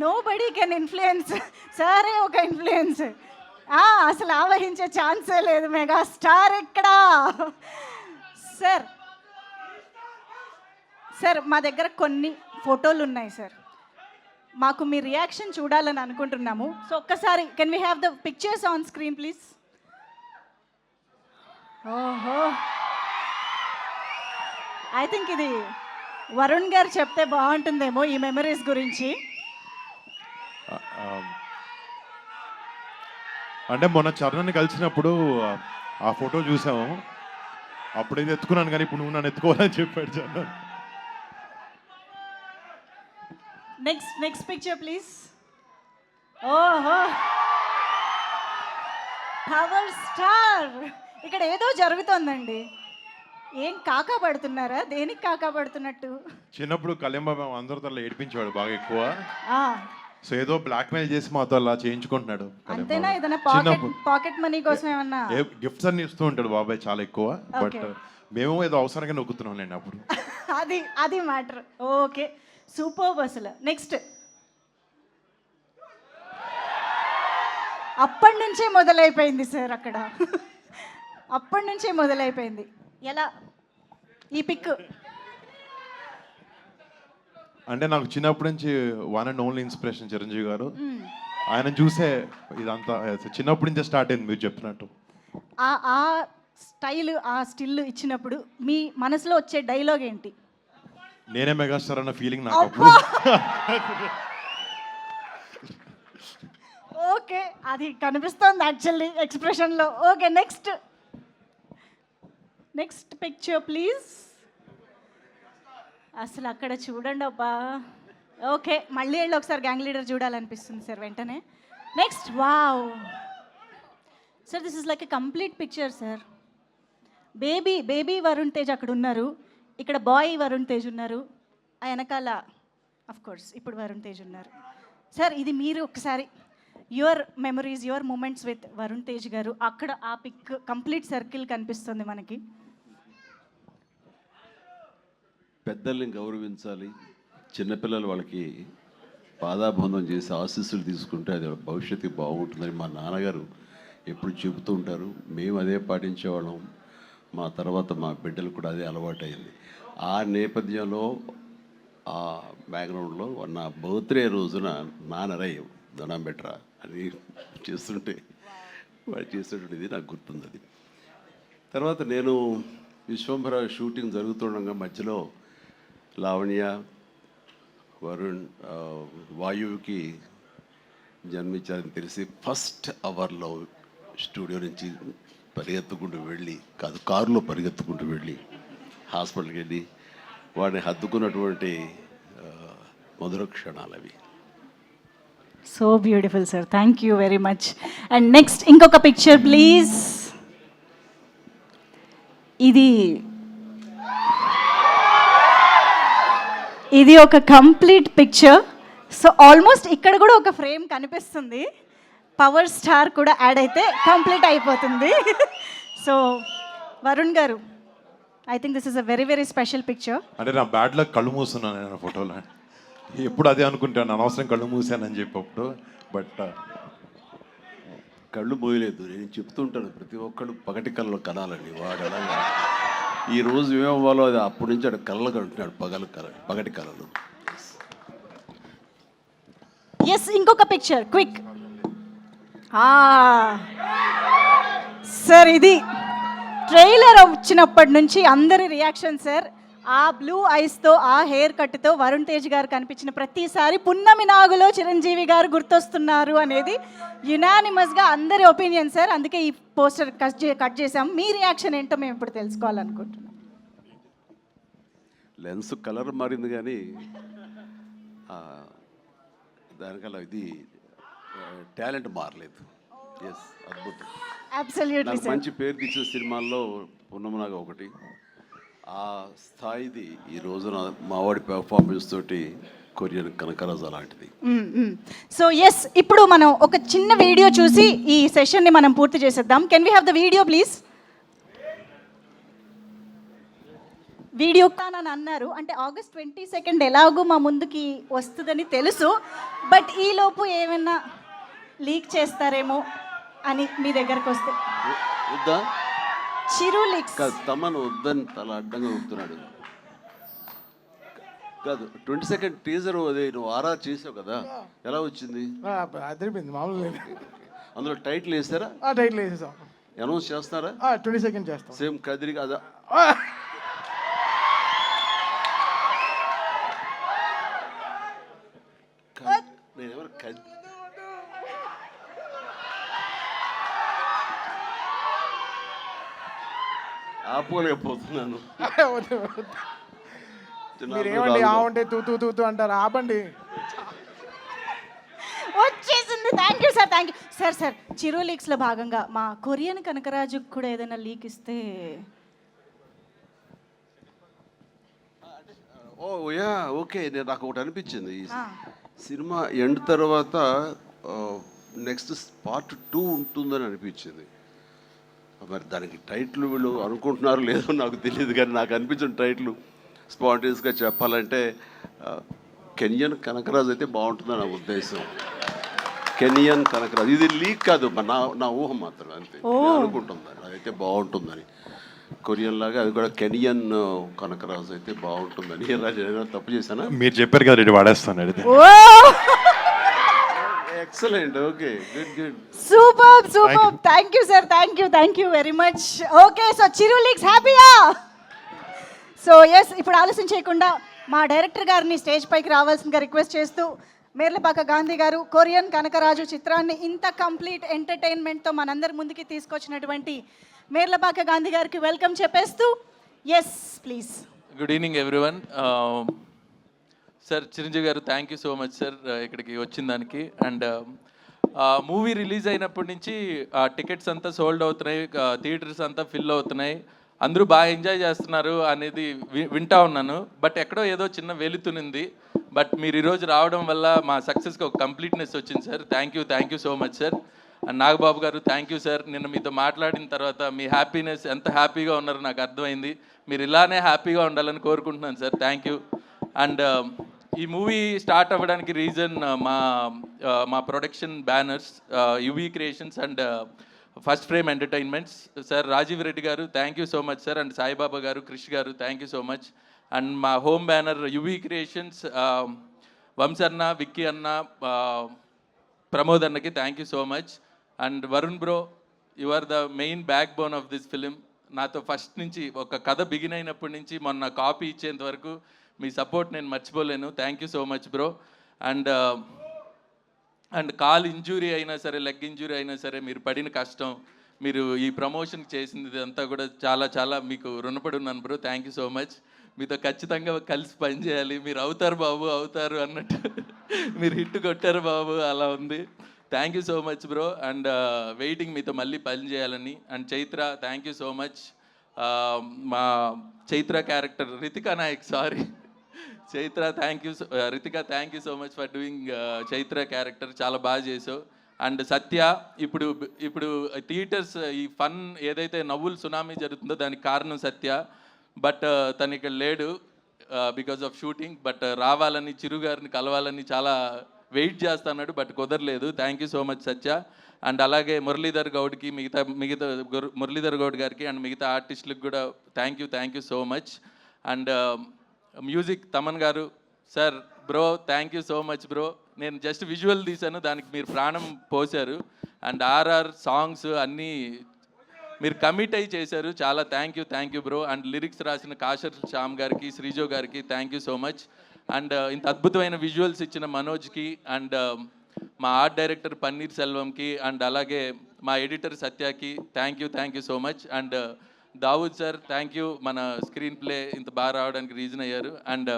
Nobody can influence, సారే ఒక ఇన్ఫ్లుయెన్స్. అసలు ఆవహించే ఛాన్సే లేదు. మెగా స్టార్ ఇక్కడ. సార్ సార్ మా దగ్గర కొన్ని ఫోటోలు ఉన్నాయి సార్, మాకు మీ రియాక్షన్ చూడాలని అనుకుంటున్నాము. సో ఒక్కసారి can we have the pictures on screen please? ఓహో, ఐ థింక్ ఇది వరుణ్ గారు చెప్తే బాగుంటుందేమో ఈ మెమరీస్ గురించి. అంటే మొన్న చరణ్ని కలిసినప్పుడు ఆ ఫోటో చూసాము, అప్పుడైతే ఎత్తుకున్నాను, కానీ ఇప్పుడు నువ్వు నన్ను ఎత్తుకోవాలని చెప్పాడు చరణ్. Next picture please. ఓహో, పవర్ స్టార్. ఇక్కడ ఏదో జరుగుతోందండి. ఏం కాకా పడుతున్నారా? దేనికి కాకా పడుతున్నట్టు? చిన్నప్పుడు కళ్యాణ్ బాబు అందరితో అలా ఏడిపించేవాడు బాగా ఎక్కువ. ఆ, సో ఏదో బ్లాక్మెయిల్ చేసి మాతో అలా చేయించుకుంటున్నాడు కళ్యాణ్ అంతేనా? బాబు. ఏదైనా చిన్నప్పుడు పాకెట్ మనీ కోసం ఏమన్నా? గిఫ్ట్స్ అన్ని ఇస్తూ ఉంటాడు బాబాయ్ చాలా ఎక్కువ, బట్ Okay. మేము ఏదో అవసరంగా నొక్కుతున్నాం లేండి అప్పుడు. అది మ్యాటర్. Okay, super. అసలు నెక్స్ట్ అప్పటి నుంచే మొదలైపోయింది సార్ అక్కడ. అప్పటి నుంచే మొదలైపోయింది. ఎలా ఈ పిక్? అంటే నాకు చిన్నప్పటి నుంచి one and only inspiration Chiranjeevi గారు. ఆయన చూసే ఇదంతా చిన్నప్పటి నుంచే స్టార్ట్ అయింది మీరు చెప్పినట్టు. ఆ స్టైల్, ఆ స్టిల్ ఇచ్చినప్పుడు మీ మనసులో వచ్చే డైలాగ్ ఏంటి? నేనే మెగాస్టార్ అన్న ఫీలింగ్ నాకు అప్పుడు. ఓకే, అది కనిపిస్తోంది యాక్చువల్లీ ఎక్స్ప్రెషన్లో. Okay, next picture please. అసలు అక్కడ చూడండి అబ్బా. ఓకే, మళ్ళీ వెళ్ళి ఒకసారి గ్యాంగ్ లీడర్ చూడాలనిపిస్తుంది సార్ వెంటనే. Next, wow sir, this is like a complete picture sir. Baby Varun Tej అక్కడ ఉన్నారు, ఇక్కడ బాయ్ వరుణ్ తేజ్ ఉన్నారు, ఆ వెనకాల ఆఫ్ కోర్స్ ఇప్పుడు వరుణ్ తేజ్ ఉన్నారు. సార్ ఇది మీరు ఒకసారి your memories, your moments with Varun Tej గారు. అక్కడ ఆ పిక్ కంప్లీట్ సర్కిల్ కనిపిస్తుంది మనకి. పెద్దల్ని గౌరవించాలి, చిన్నపిల్లలు వాళ్ళకి పాదాబంధం చేసి ఆశీస్సులు తీసుకుంటే అది వాళ్ళ భవిష్యత్తుకి బాగుంటుందని మా నాన్నగారు ఎప్పుడు చెబుతూ ఉంటారు. మేము అదే పాటించేవాళ్ళం, మా తర్వాత మా బిడ్డలు కూడా అదే అలవాటైంది. ఆ నేపథ్యంలో ఆ బ్యాక్గ్రౌండ్లో నా బర్త్డే రోజున నాన్నరయ్య దండం బెట్రా అని చేస్తుంటే వాడు చేసేటువంటిది నాకు గుర్తుంది. అది తర్వాత నేను విశ్వంభర షూటింగ్ జరుగుతుండగా మధ్యలో లావణ్య, వరుణ్, వాయువుకి జన్మించారని తెలిసి ఫస్ట్ అవర్లో స్టూడియో నుంచి పరిగెత్తుకుంటూ వెళ్ళి, కారులో పరిగెత్తుకుంటూ వెళ్ళి హాస్పిటల్కి వెళ్ళి వాడిని హత్తుకున్నటువంటి మధుర క్షణాలు అవి. So beautiful sir, thank you very much. And next ఇంకొక పిక్చర్ ప్లీజ్. ఇది ఒక కంప్లీట్ పిక్చర్. సో ఆల్మోస్ట్ ఇక్కడ కూడా ఒక ఫ్రేమ్ కనిపిస్తుంది. పవర్ స్టార్ కూడా యాడ్ అయితే కంప్లీట్ అయిపోతుంది. సో వరుణ్ గారు, I think this is a very very special picture. అంటే నా బ్యాడ్ లక్ కళ్ళు మూస్తున్నాను నేను ఫోటోలో. ఎప్పుడు అదే అనుకుంటాను, అనవసరం కళ్ళు మూసానని చెప్పి అప్పుడు. బట్ కళ్ళు మోయలేదు, నేను చెప్తుంటాను ప్రతి ఒక్కళ్ళు పగటి కళ్ళలో కనాలని. వాడు అలాగా ఈరోజు ఏమవ్వాలో అది అప్పటి నుంచి అక్కడ కళ్ళలు కంటున్నాడు, పగటి కళలు. ఎస్, ఇంకొక పిక్చర్ క్విక్. సార్ ఇది ట్రైలర్ వచ్చినప్పటి నుంచి అందరి రియాక్షన్ సార్. ఆ బ్లూ ఐస్తో, ఆ హెయిర్ కట్తో వరుణ్ తేజ్ గారు కనిపించిన ప్రతిసారి పున్నమి నాగులో చిరంజీవి గారు గుర్తొస్తున్నారు అనేది యునానిమస్గా అందరి ఒపీనియన్ సార్. అందుకే ఈ పోస్టర్ కట్ చేసాం. మీ రియాక్షన్ ఏంటో మేము ఇప్పుడు తెలుసుకోవాలనుకుంటున్నాం. లెన్స్ కలర్ మారింది కానీ దానికల్లా ఇది టాలెంట్ మారలేదు. ఎస్, అద్భుతం. అబ్సల్యూట్లీ నాకు సార్. మంచి పేరు తెచ్చిన సినిమాల్లో పున్నమనాగా ఒకటి. ఆ స్థాయిది ఈ రోజున మావాడి పెర్ఫార్మెన్స్ తోటి కొరియన్ కనకరాజు అలాంటిది. సో ఎస్, ఇప్పుడు మనం ఒక చిన్న వీడియో చూసి ఈ సెషన్ని మనం పూర్తి చేసేద్దాం. Can we have the video please? Video అని అన్నారు, అంటే August 22 ఎలాగో మా ముందుకి వస్తుందని తెలుసు, బట్ ఈలోపు ఏమైనా లీక్ చేస్తారేమో అని మీ దగ్గరకు వస్తే. వద్దా? చిరు లీక్స్ కాదు, తమను వద్దని తల అడ్డంగా ఊపుతున్నాడు. కాదు, 22 టీజర్ అదే నువ్వు ఆరా చేసావు కదా, ఎలా వచ్చింది? అదిరిపోయింది, మామూలు. అందులో టైటిల్ వేస్తారా? టైటిల్ వేసేసాం. అనౌన్స్ చేస్తారా? 22 చేస్తాం. సేమ్ కదిరి కదా. నేనెవరు ఆపుకోలేకపోతున్నాను. మీరేమండి ఆ ఉంటే తూ అంటారు, ఆపండి. వచ్చేసింది. Thank you sir, thank you sir. Sir, Chiru లీక్స్లో భాగంగా మా కొరియన్ కనకరాజుకు కూడా ఏదైనా లీక్ ఇస్తే. Oh yeah, okay. నేను నాకు ఒకటి అనిపించింది, ఈ సినిమా ఎండ్ తర్వాత నెక్స్ట్ పార్ట్ 2 ఉంటుందని అనిపించింది. మరి దానికి టైటిల్ వీళ్ళు అనుకుంటున్నారు లేదో నాకు తెలియదు, కానీ నాకు అనిపించిన టైటిల్ స్పాంటేనియస్గా చెప్పాలంటే కెనియన్ కనకరాజు అయితే బాగుంటుందని నా ఉద్దేశం. కెనియన్ కనకరాజు, ఇది లీక్ కాదు, నా ఊహ మాత్రం, అంతే. అనుకుంటున్నాను అదైతే బాగుంటుందని. కొరియన్ లాగా అది కూడా కెనియన్ కనకరాజు అయితే బాగుంటుందని. తప్పు చేశానా? మీరు చెప్పారు కదా, రెడీ వాడేస్తాను. Excellent, okay, good. Super. Thank you sir, thank you very much. Okay, so Chiru leaks హ్యాపీయా? సో ఎస్, ఇప్పుడు ఆలస్యం చేయకుండా మా డైరెక్టర్ గారిని స్టేజ్ పైకి రావాల్సిందిగా రిక్వెస్ట్ చేస్తూ, మేర్లపాక గాంధీ గారు కొరియన్ కనకరాజు చిత్రాన్ని ఇంత కంప్లీట్ ఎంటర్టైన్మెంట్తో మనందరి ముందుకి తీసుకొచ్చినటువంటి మేర్లపాక గాంధీ గారికి వెల్కమ్ చెప్పేస్తూ, yes please. Good evening everyone. Sir, Chiranjeevi garu thank you so much sir ఇక్కడికి వచ్చిన దానికి. అండ్ మూవీ రిలీజ్ అయినప్పటి నుంచి టికెట్స్ అంతా సోల్డ్ అవుతున్నాయి, థియేటర్స్ అంతా ఫిల్ అవుతున్నాయి, అందరూ బాగా ఎంజాయ్ చేస్తున్నారు అనేది వింటా ఉన్నాను. బట్ ఎక్కడో ఏదో చిన్న వెలుతునింది. బట్ మీరు ఈరోజు రావడం వల్ల మా సక్సెస్కి ఒక కంప్లీట్నెస్ వచ్చింది sir. Thank you so much sir. And Nagababu garu thank you sir. నిన్న మీతో మాట్లాడిన తర్వాత మీ హ్యాపీనెస్, ఎంత హ్యాపీగా ఉన్నారో నాకు అర్థమైంది. మీరు ఇలానే హ్యాపీగా ఉండాలని కోరుకుంటున్నాను సార్. Thank you. అండ్ ఈ మూవీ స్టార్ట్ అవ్వడానికి రీజన్ మా production banners UV creations and first frame entertainments. Sir Rajeev Reddy garu thank you so much sir. And Saibaba garu, Krish garu thank you so much. And మా హోమ్ బ్యానర్ యువీ క్రియేషన్స్, వంశన్న, విక్కీ అన్న, ప్రమోద్ అన్నకి thank you so much. And Varun bro, you are the main backbone of this film. నాతో ఫస్ట్ నుంచి ఒక కథ బిగిన్ అయినప్పటి నుంచి మొన్న కాపీ ఇచ్చేంత వరకు మీ సపోర్ట్ నేను మర్చిపోలేను. Thank you so much bro. And call injury అయినా సరే, లెగ్ ఇంజురీ అయినా సరే, మీరు పడిన కష్టం, మీరు ఈ ప్రమోషన్ చేసింది ఇదంతా కూడా చాలా చాలా మీకు రుణపడి ఉన్నాను bro. Thank you so much. మీతో ఖచ్చితంగా కలిసి పనిచేయాలి. మీరు అవుతారు బాబు, అవుతారు అన్నట్టు మీరు హిట్ కొట్టారు బాబు, అలా ఉంది. Thank you so much bro. And waiting మీతో మళ్ళీ పని చేయాలని. And Chaitra thank you so much. మా Chaitra character Ritika Nayak, sorry Chaitra, Ritika thank you so much for doing Chaitra character, చాలా బాగా చేసావు. అండ్ సత్య, ఇప్పుడు థియేటర్స్ ఈ ఫన్ ఏదైతే నవ్వులు సునామీ జరుగుతుందో దానికి కారణం సత్య. బట్ తను ఇక్కడ లేడు బికాజ్ ఆఫ్ షూటింగ్. బట్ రావాలని, చిరు గారిని కలవాలని చాలా వెయిట్ చేస్తున్నాడు, బట్ కుదరలేదు. Thank you so much Satya. And అలాగే మురళీధర్ గౌడ్కి, మిగతా మురళీధర్ గౌడ్ గారికి అండ్ మిగతా ఆర్టిస్టులకు కూడా thank you so much. And music Thaman garu sir, bro thank you so much bro. నేను జస్ట్ విజువల్ తీశాను, దానికి మీరు ప్రాణం పోశారు. అండ్ ఆర్ఆర్ సాంగ్స్ అన్నీ మీరు కమిట్ అయ్యి చేశారు, చాలా thank you bro. And lyrics రాసిన కాషర్ శ్యామ్ గారికి, శ్రీజో గారికి thank you so much. And ఇంత అద్భుతమైన విజువల్స్ ఇచ్చిన మనోజ్కి, అండ్ మా ఆర్ట్ డైరెక్టర్ పన్నీర్ సెల్వంకి, అండ్ అలాగే మా ఎడిటర్ సత్యకి thank you so much. And Dawood sir thank you, మన స్క్రీన్ ప్లే ఇంత బాగా రావడానికి రీజన్ అయ్యారు. And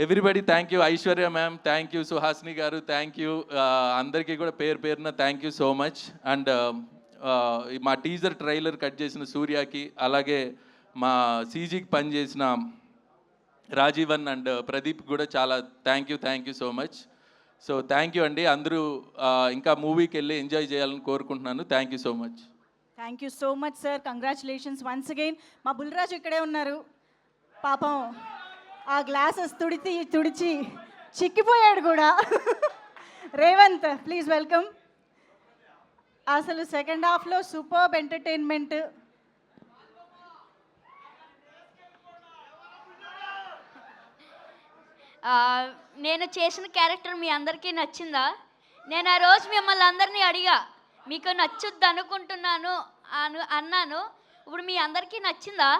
everybody thank you. Aishwarya ma'am thank you, Suhasini garu thank you, అందరికీ కూడా పేరున thank you so much. And మా టీజర్ ట్రైలర్ కట్ చేసిన సూర్యకి, అలాగే మా సీజీకి పనిచేసిన రాజీవన్ అండ్ ప్రదీప్ కూడా చాలా thank you so much. So thank you అండి. అందరూ ఇంకా మూవీకి వెళ్ళి ఎంజాయ్ చేయాలని కోరుకుంటున్నాను. Thank you so much. Thank you so much sir, congratulations once again. మా బుల్రాజు ఇక్కడే ఉన్నారు, పాపం ఆ గ్లాసెస్ తుడిచి చిక్కిపోయాడు కూడా. Revanth please welcome. అసలు సెకండ్ హాఫ్లో సూపర్బ్ ఎంటర్టైన్మెంట్. నేను చేసిన క్యారెక్టర్ మీ అందరికీ నచ్చిందా? నేను ఆ రోజు మిమ్మల్ని అందరినీ అడిగా, మీకు నచ్చుద్ది అనుకుంటున్నాను అన్నాను. ఇప్పుడు మీ అందరికీ నచ్చిందా?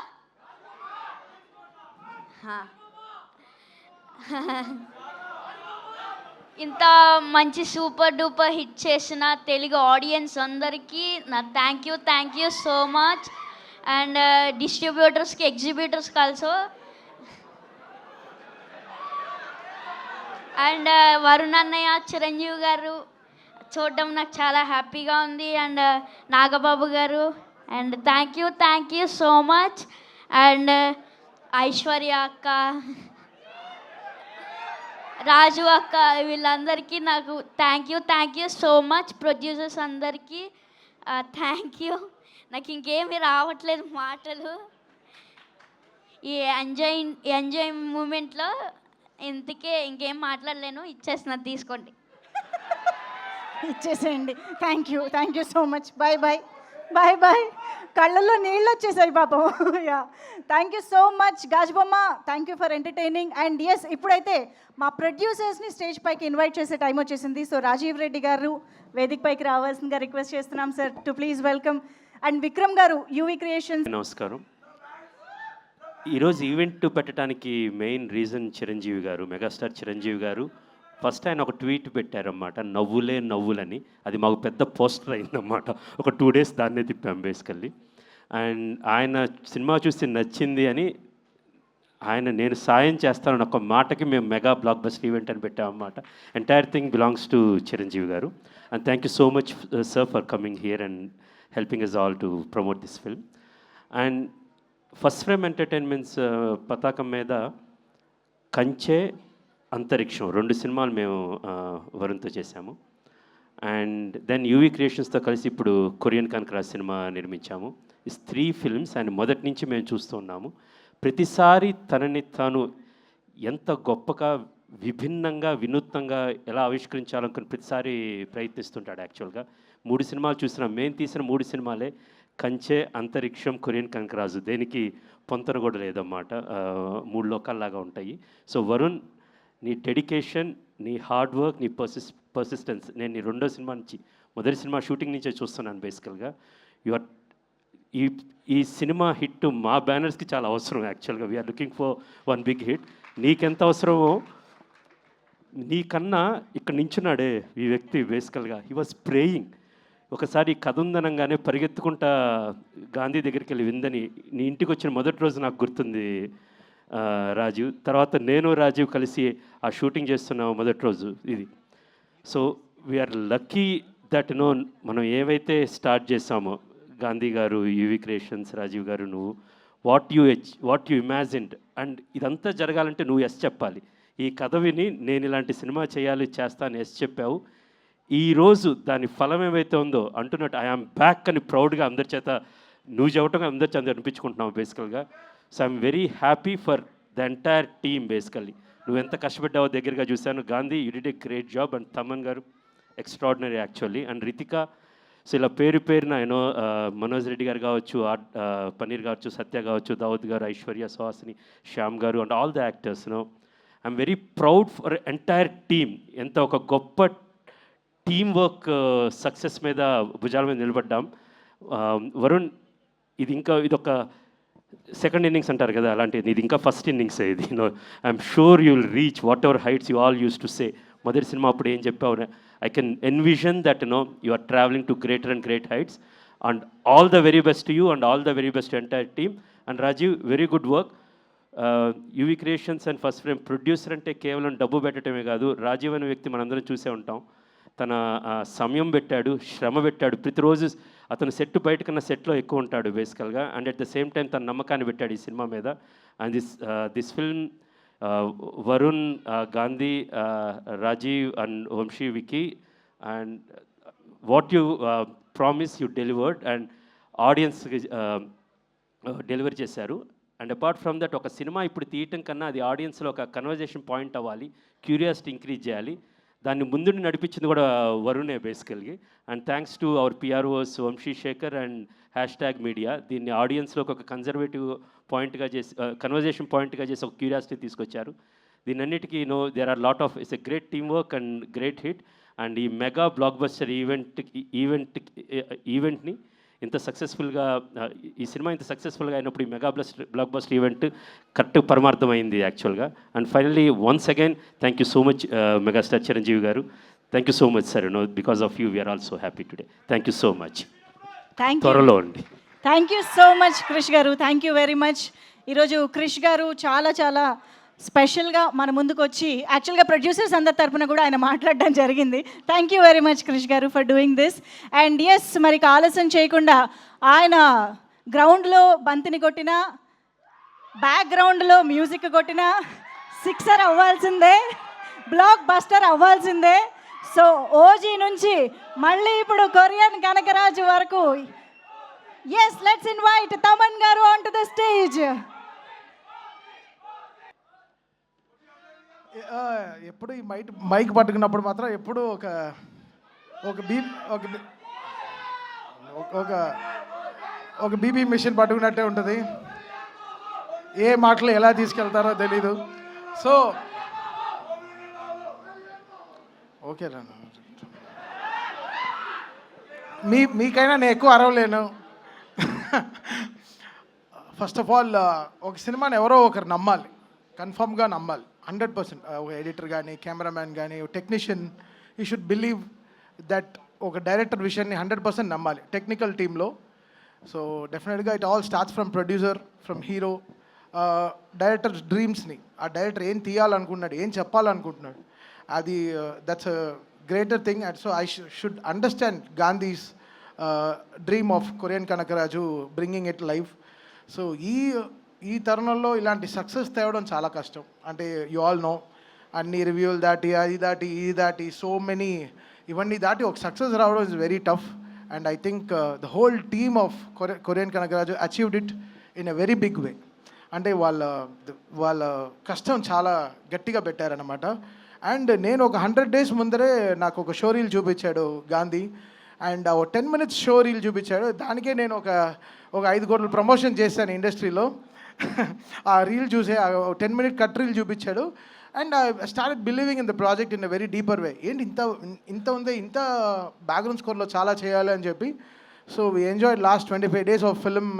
ఇంత మంచి సూపర్ డూపర్ హిట్ చేసిన తెలుగు ఆడియన్స్ అందరికీ నా thank you so much. And డిస్ట్రిబ్యూటర్స్కి, ఎగ్జిబ్యూటర్స్కి ఆల్సో. అండ్ వరుణ్ అన్నయ్య, చిరంజీవి గారు చూడడం నాకు చాలా హ్యాపీగా ఉంది. అండ్ నాగబాబు గారు, and thank you so much. And Aishwarya అక్క, రాజు అక్క, వీళ్ళందరికీ నాకు thank you so much. Producers అందరికీ థ్యాంక్ యూ. నాకు ఇంకేమీ రావట్లేదు మాటలు. ఈ ఎంజాయ్ మూమెంట్లో ఇంకేం మాట్లాడలేను, ఇచ్చేస్తున్నా, తీసుకోండి. ఇచ్చేసేయండి. Thank you so much. Boy. కళ్ళల్లో నీళ్ళు వచ్చేసాయి పాపం. Yeah, thank you so much గాజుబొమ్మ, thank you for entertaining. And yes, ఇప్పుడైతే మా ప్రొడ్యూసర్స్ని స్టేజ్ పైకి ఇన్వైట్ చేసే టైం వచ్చేసింది. సో రాజీవ్ రెడ్డి గారు వేదిక పైకి రావాల్సిందిగా రిక్వెస్ట్ చేస్తున్నాం sir to please welcome. And Vikram garu, UV creations. నమస్కారం. ఈరోజు ఈవెంట్ పెట్టడానికి మెయిన్ రీజన్ చిరంజీవి గారు, మెగాస్టార్ చిరంజీవి గారు. ఫస్ట్ ఆయన ఒక ట్వీట్ పెట్టారన్నమాట, నవ్వులని. అది మాకు పెద్ద పోస్టర్ అయిందన్నమాట. ఒక 2 days దాన్నే తిప్పాం బేసికల్లీ. అండ్ ఆయన సినిమా చూసి నచ్చింది అని నేను సాయం చేస్తానని ఒక మాటకి మేము మెగా బ్లాక్ బస్టర్ ఈవెంట్ అని పెట్టామన్నమాట. Entire thing belongs to Chiranjeevi garu. And thank you so much sir for coming here and helping us all to promote this film. And first frame entertainments పతాకం మీద కంచె, అంతరిక్షం 2 సినిమాలు మేము వరుణ్తో చేశాము. అండ్ దెన్ యూవీ క్రియేషన్స్తో కలిసి ఇప్పుడు కొరియన్ కనకరాజ్ సినిమా నిర్మించాము. ఈ 3 films ఆయన మొదటి నుంచి మేము చూస్తూ ఉన్నాము. ప్రతిసారి తనని తాను ఎంత గొప్పగా, విభిన్నంగా, వినూత్నంగా ఎలా ఆవిష్కరించాలనుకుని ప్రతిసారి ప్రయత్నిస్తుంటాడు. యాక్చువల్గా 3 సినిమాలు చూసినాం. మేము తీసిన 3 సినిమాలే కంచె, అంతరిక్షం, కొరియన్ కనకరాజు. దేనికి పొంతన కూడా లేదన్నమాట. 3 లోకాల్లాగా ఉంటాయి. సో వరుణ్, నీ డెడికేషన్, నీ హార్డ్ వర్క్, నీ పర్సిస్టెన్స్ నేను నీ 2వ సినిమా నుంచి, మొదటి సినిమా షూటింగ్ నుంచే చూస్తున్నాను బేసికల్గా. ఈ సినిమా హిట్ మా బ్యానర్స్కి చాలా అవసరం. యాక్చువల్గా we're looking for 1 big hit. నీకెంత అవసరమో నీకన్నా ఇక్కడ నించున్నాడే ఈ వ్యక్తి బేసికల్గా హీ వాజ్ ప్రేయింగ్. ఒకసారి కథ ఉందనంగానే పరిగెత్తుకుంటా గాంధీ దగ్గరికి వెళ్ళి విందని నీ ఇంటికి వచ్చిన మొదటి రోజు నాకు గుర్తుంది రాజీవ్. తర్వాత నేను రాజీవ్ కలిసి ఆ షూటింగ్ చేస్తున్నాము మొదటి రోజు ఇది. సో వీఆర్ లక్కీ దట్ మనం ఏవైతే స్టార్ట్ చేసామో, గాంధీ గారు, యూవీ క్రియేషన్స్, రాజీవ్ గారు, నువ్వు వాట్ యు ఇమాజిన్డ్, అండ్ ఇదంతా జరగాలంటే నువ్వు ఎస్ చెప్పాలి. ఈ కథ విని నేను ఇలాంటి సినిమా చేస్తాను ఎస్ చెప్పావు. ఈరోజు దాని ఫలం ఏమైతే ఉందో అంటున్నట్టు ఐఆమ్ బ్యాక్ అని ప్రౌడ్గా అందరి చేత నువ్వు చెప్పటంగా అందరి చేత అనిపించుకుంటున్నావు బేసికల్గా. So I'm very happy for the entire team basically. నువ్వు ఎంత కష్టపడ్డావో దగ్గరగా చూశాను. Gandhi, you did a great job. And Thaman garu extraordinary actually. And Ritika, so ఇలా పేరున మనోజ్ రెడ్డి గారు కావచ్చు, పన్నీర్ కావచ్చు, సత్య కావచ్చు, దావుద్ గారు, ఐశ్వర్య, సుహాసిని, శ్యామ్ గారు, and all the actors. I'm very proud for entire team. ఎంత ఒక గొప్ప టీమ్ వర్క్ సక్సెస్ మీద, భుజాల మీద నిలబడ్డాం. వరుణ్, ఇదొక సెకండ్ ఇన్నింగ్స్ అంటారు కదా, అలాంటిది ఇది ఇంకా ఫస్ట్ ఇన్నింగ్స్ ఇది. I'm sure you will reach whatever heights you all use to say. మొదటి సినిమా అప్పుడు ఏం చెప్పావు, I can envision that you are travelling to greater and great heights. And all the very best to you and all the very best to entire team. And Rajeev, very good work. UV Creations and first Frame producer అంటే కేవలం డబ్బు పెట్టడమే కాదు. రాజీవ్ అనే వ్యక్తి మనందరం చూసే ఉంటాం. తన సమయం పెట్టాడు, శ్రమ పెట్టాడు. ప్రతిరోజు అతను సెట్ బయట కన్నా సెట్లో ఎక్కువ ఉంటాడు బేసికల్గా. And at the same time తన నమ్మకాన్ని పెట్టాడు ఈ సినిమా మీద. And this film Varun, Gandhi, Rajeev and Vamsi, Vicky, and what you promise you delivered and ఆడియన్స్కి డెలివరీ చేశారు. అండ్ అపార్ట్ ఫ్రమ్ దట్, ఒక సినిమా ఇప్పుడు తీయటం కన్నా అది ఆడియన్స్లో ఒక కన్వర్జేషన్ పాయింట్ అవ్వాలి, క్యూరియాసిటీ ఇంక్రీజ్ చేయాలి. దాన్ని ముందుండి నడిపించింది కూడా వరుణే బేసికల్గా. And thanks to our PROs Vamsi Shekhar and #మీడియా. దీన్ని ఆడియన్స్లోకి ఒక కన్జర్వేటివ్ పాయింట్గా చేసి, కన్వర్జేషన్ పాయింట్గా చేసి ఒక క్యూరియాసిటీ తీసుకొచ్చారు. దీనన్నిటికీ there are lot of, it's a great team work and great hit. And ఈ మెగా బ్లాక్ బస్టర్ ఈవెంట్ని ఇంత సక్సెస్ఫుల్గా, ఈ సినిమా ఇంత సక్సెస్ఫుల్గా అయినప్పుడు ఈ mega blockbuster event correct పరమార్థమైంది యాక్చువల్గా. And finally once again thank you so much megastar Chiranjeevi garu. Thank you so much sir. Because of you we're also happy today. Thank you so much. త్వరలో అండి. Thank you so much Krish garu. Thank you very much. ఈరోజు క్రిష్ గారు చాలా చాలా స్పెషల్గా మన ముందుకు వచ్చి, యాక్చువల్గా ప్రొడ్యూసర్స్ అందరి తరపున కూడా ఆయన మాట్లాడడం జరిగింది. Thank you very much Krish garu for doing this. And yes, మరి ఆలస్యం చేయకుండా ఆయన గ్రౌండ్లో బంతిని కొట్టినా, బ్యాక్గ్రౌండ్లో మ్యూజిక్ కొట్టినా సిక్సర్ అవ్వాల్సిందే, బ్లాక్ బస్టర్ అవ్వాల్సిందే. సో ఓజీ నుంచి మళ్ళీ ఇప్పుడు కొరియన్ కనకరాజు వరకు, ఎస్, లెట్స్ ఇన్వైట్ తమన్ గారు ఆన్ టు ద స్టేజ్. ఎప్పుడు ఈ మైక్ పట్టుకున్నప్పుడు మాత్రం ఎప్పుడు ఒక బీబీ మిషన్ పట్టుకున్నట్టే ఉంటుంది. ఏ మాటలు ఎలా తీసుకెళ్తారో తెలీదు. సో ఓకే రా, మీకైనా నేను ఎక్కువ అరవలేను. ఫస్ట్ ఆఫ్ ఆల్, ఒక సినిమాని ఎవరో ఒకరు నమ్మాలి, కన్ఫర్మ్గా నమ్మాలి 100%. ఒక ఎడిటర్ కానీ, కెమెరామ్యాన్ కానీ, technician, you should believe that ఒక డైరెక్టర్ విషయాన్ని 100% నమ్మాలి టెక్నికల్ టీంలో. సో డెఫినెట్గా it all starts from producer, from hero. Director డ్రీమ్స్ని, ఆ డైరెక్టర్ ఏం తీయాలనుకుంటున్నాడు, ఏం చెప్పాలనుకుంటున్నాడు, అది that's a greater thing. And so I should understand Gandhi's dream of Korean Kanakaraju bringing it life. So ఈ తరుణంలో ఇలాంటి సక్సెస్ తేవడం చాలా కష్టం. అంటే యు ఆల్ నో, అన్ని రివ్యూలు దాటి, అది దాటి, ఇది దాటి, సో మెనీ, ఇవన్నీ దాటి ఒక సక్సెస్ రావడం is very tough. And I think the whole team of Korean Kanagaraj achieved it in a very big way. అంటే వాళ్ళ కష్టం చాలా గట్టిగా పెట్టారనమాట. అండ్ నేను ఒక 100 days ముందరే నాకు ఒక షో రీల్ చూపించాడు Gandhi. And 10 minutes show reel చూపించాడు. దానికే నేను ఒక 5 కోట్ల ప్రమోషన్ చేశాను ఇండస్ట్రీలో. ఆ రీల్ చూసే 10-minute కట్ రీల్ చూపించాడు. And I started believing in the project in a very deeper way. ఏంటి ఇంత ఉంది, ఇంత బ్యాక్గ్రౌండ్ స్కోర్లో చాలా చేయాలి అని చెప్పి. So we enjoyed last 25 days of film.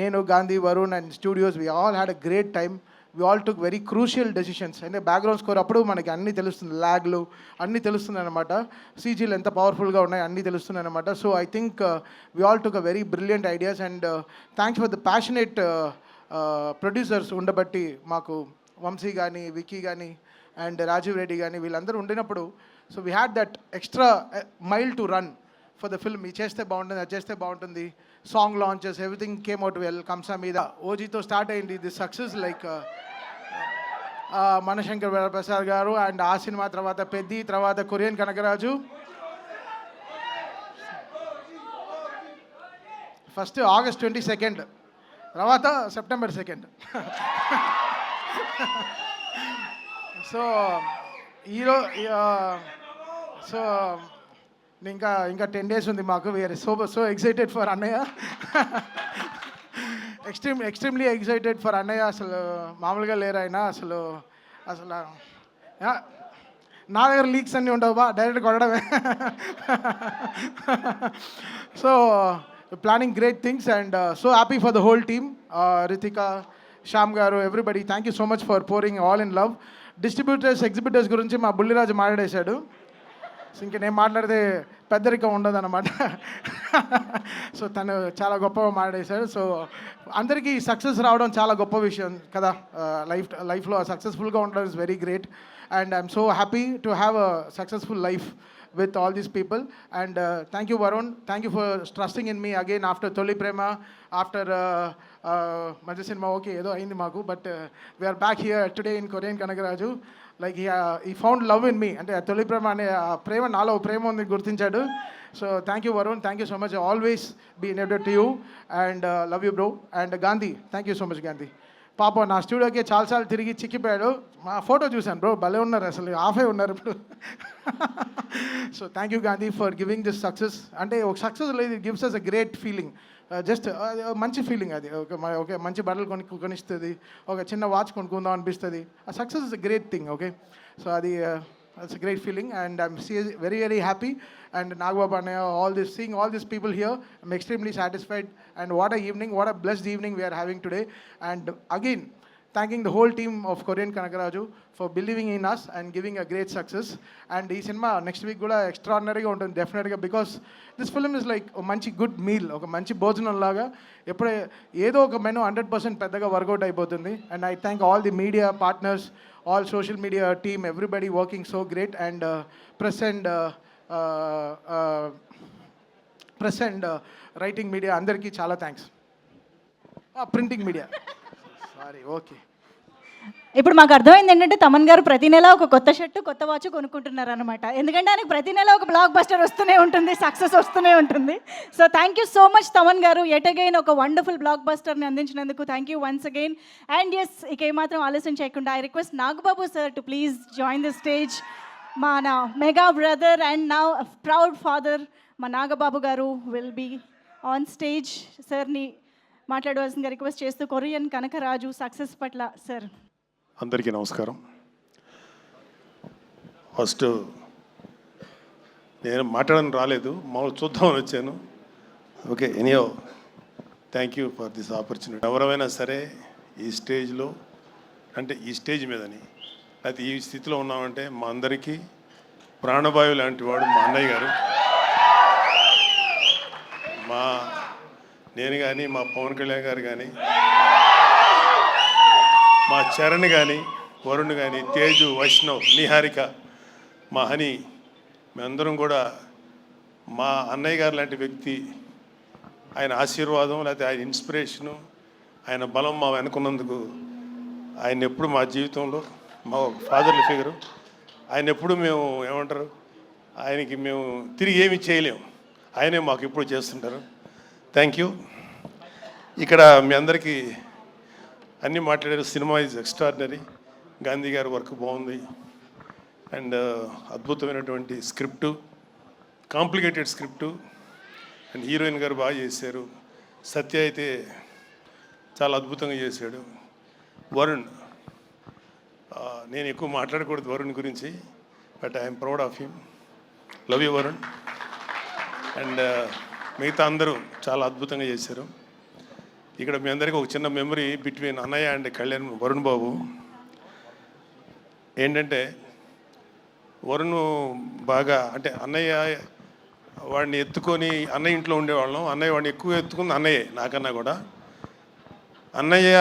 నేను, Gandhi, Varun and studios, we all had a great time. We all took very crucial decisions. అంటే బ్యాక్గ్రౌండ్ స్కోర్ అప్పుడు మనకి అన్నీ తెలుస్తుంది, ల్యాగ్లు అన్నీ తెలుస్తుంది అనమాట, సీజీలు ఎంత పవర్ఫుల్గా ఉన్నాయి అన్నీ తెలుస్తుంది అనమాట. So I think we all took a very brilliant ideas. And thanks for the passionate producers ఉండబట్టి, మాకు వంశీ కానీ, వికీ కానీ అండ్ రాజీవ్ రెడ్డి కానీ వీళ్ళందరూ ఉండినప్పుడు, so we had that extra mile to run for the film. ఇది చేస్తే బాగుంటుంది, అది చేస్తే బాగుంటుంది. Song launches, everything came out well. కంసా మీద ఓజీతో స్టార్ట్ అయింది the success. Like Manashankar Varaprasad garu, and ఆ సినిమా తర్వాత పెద్ది, తర్వాత కొరియన్ కనకరాజు. ఫస్ట్ August 22, తర్వాత September 2. సో సో ఇంకా 10 days ఉంది మాకు. వీఆర్ సో ఎక్సైటెడ్ ఫర్ అన్నయ్య. ఎక్స్ట్రీమ్లీ ఎక్సైటెడ్ ఫర్ అన్నయ్య. అసలు మామూలుగా లేరు ఆయన. అసలు నా దగ్గర లీక్స్ అన్నీ ఉండవు బా, డైరెక్ట్ కొట్టడమే. So planning great things and so happy for the whole team. Ritika, Shyam garu, everybody, thank you so much for pouring all in love. Distributors, exhibitors గురించి మా బుల్లిరాజు మాట్లాడేశాడు. సో ఇంక నేను మాట్లాడితే పెద్దరికం ఉండదు అన్నమాట. సో తను చాలా గొప్పగా మాట్లాడేశాడు. సో అందరికీ సక్సెస్ రావడం చాలా గొప్ప విషయం కదా. లైఫ్లో సక్సెస్ఫుల్గా ఉండడం is very great. And I'm so happy to have a successful life with all these people. And thank you, Varun. Thank you for trusting in me again after Toli Prema, after Majja Cinema. Okay, edo ayindi maaku, but we are back here today in Korean Kanagaraju. Like he found love in me. Ante Toli Prema ane prema nalo prema undi gurtinchadu. So thank you, Varun. Thank you so much. I always be indebted to you and love you, bro. And Gandhi, thank you so much, Gandhi. పాప నా స్టూడియోకి చాలాసార్లు తిరిగి చిక్కిపోయాడు. మా ఫోటో చూశాను బ్రో, భలే ఉన్నారు, అసలు హాఫే ఉన్నారు ఇప్పుడు. So thank you Gandhi for giving this success. అంటే ఒక సక్సెస్ లేదు, it gives us a great feeling. Just మంచి ఫీలింగ్ అది. ఓకే, మంచి బట్టలు కొనిస్తుంది, ఒక చిన్న వాచ్ కొనుక్కుందాం అనిపిస్తుంది. ఆ success is a great thing. Okay, so అది it's a great feeling, and I'm very, very happy. And Nagbabu, seeing all these people here, I'm extremely satisfied. And what a evening, what a blessed evening we are having today. And again, thanking the whole team of Korean Kanagaraju for believing in us and giving a great success. And ee cinema next week kuda extraordinary ga untundi definitely, because this film is like a manchi good meal, oka manchi bhojanam laga eppude edo oka menu 100% peddaga workout అయిపోతుంది. And I thank all the media partners, all social media team, everybody working so great. And press and writing media andarki chala thanks. Printing media sorry. Okay, ఇప్పుడు మాకు అర్థమైంది ఏంటంటే తమన్ గారు ప్రతి నెల ఒక కొత్త షర్టు కొత్త వాచ్ కొనుక్కుంటున్నారు అనమాట. ఎందుకంటే ఆయనకు ప్రతి నెల ఒక బ్లాక్ బస్టర్ వస్తూనే ఉంటుంది, సక్సెస్ వస్తూనే ఉంటుంది. So thank you so much Thaman garu, yet again ఒక వండర్ఫుల్ బ్లాక్ బస్టర్ని అందించినందుకు thank you once again. And yes, ఇక ఏమాత్రం ఆలస్యం చేయకుండా I request Nagababu sir to please join the stage. మన mega brother and now proud father మా నాగబాబు గారు విల్ బీ ఆన్ స్టేజ్. సార్ని మాట్లాడవలసిందిగా రిక్వెస్ట్ చేస్తూ కొరియన్ కనకరాజు సక్సెస్ పట్ల సార్. అందరికీ నమస్కారం. ఫస్ట్ నేను మాట్లాడని రాలేదు, మామూలు చూద్దామని వచ్చాను. Okay, anyhow thank you for this opportunity. ఎవరైనా సరే ఈ స్టేజ్లో, అంటే ఈ స్టేజ్ మీదని అయితే ఈ స్థితిలో ఉన్నామంటే మా అందరికీ ప్రాణవాయు లాంటి వాడు మా అన్నయ్య గారు. నేను కానీ, మా పవన్ కళ్యాణ్ గారు కానీ, మా చరణ్ కానీ, వరుణ్ కానీ, తేజు, వైష్ణవ్, నిహారిక, మా హని, మేమందరం కూడా మా అన్నయ్య గారు లాంటి వ్యక్తి, ఆయన ఆశీర్వాదం లేకపోతే ఆయన ఇన్స్పిరేషను, ఆయన బలం మా వెనుకున్నందుకు ఆయన ఎప్పుడు మా జీవితంలో మా ఫాదర్ల ఫిగరు. ఆయన ఎప్పుడు మేము ఏమంటారు, ఆయనకి మేము తిరిగి ఏమి చేయలేము, ఆయనే మాకు ఎప్పుడు చేస్తుంటారు. Thank you. ఇక్కడ మీ అందరికీ అన్నీ మాట్లాడారు. Cinema is extraordinary. గాంధీ గారి వర్క్ బాగుంది. అండ్ అద్భుతమైనటువంటి script, complicated script. And heroine గారు బాగా చేశారు. సత్య అయితే చాలా అద్భుతంగా చేశాడు. వరుణ్, నేను ఎక్కువ మాట్లాడకూడదు వరుణ్ గురించి, but I'm proud of him. Love you Varun. And మిగతా అందరూ చాలా అద్భుతంగా చేశారు. ఇక్కడ మీ అందరికీ ఒక చిన్న మెమరీ బిట్వీన్ అన్నయ్య అండ్ కళ్యాణ్, వరుణ్ బాబు. ఏంటంటే వరుణ్ బాగా, అంటే అన్నయ్య వాడిని ఎత్తుకొని, అన్నయ్య ఇంట్లో ఉండేవాళ్ళం, అన్నయ్య వాడిని ఎక్కువ ఎత్తుకుంది అన్నయ్యే నాకన్నా కూడా. అన్నయ్య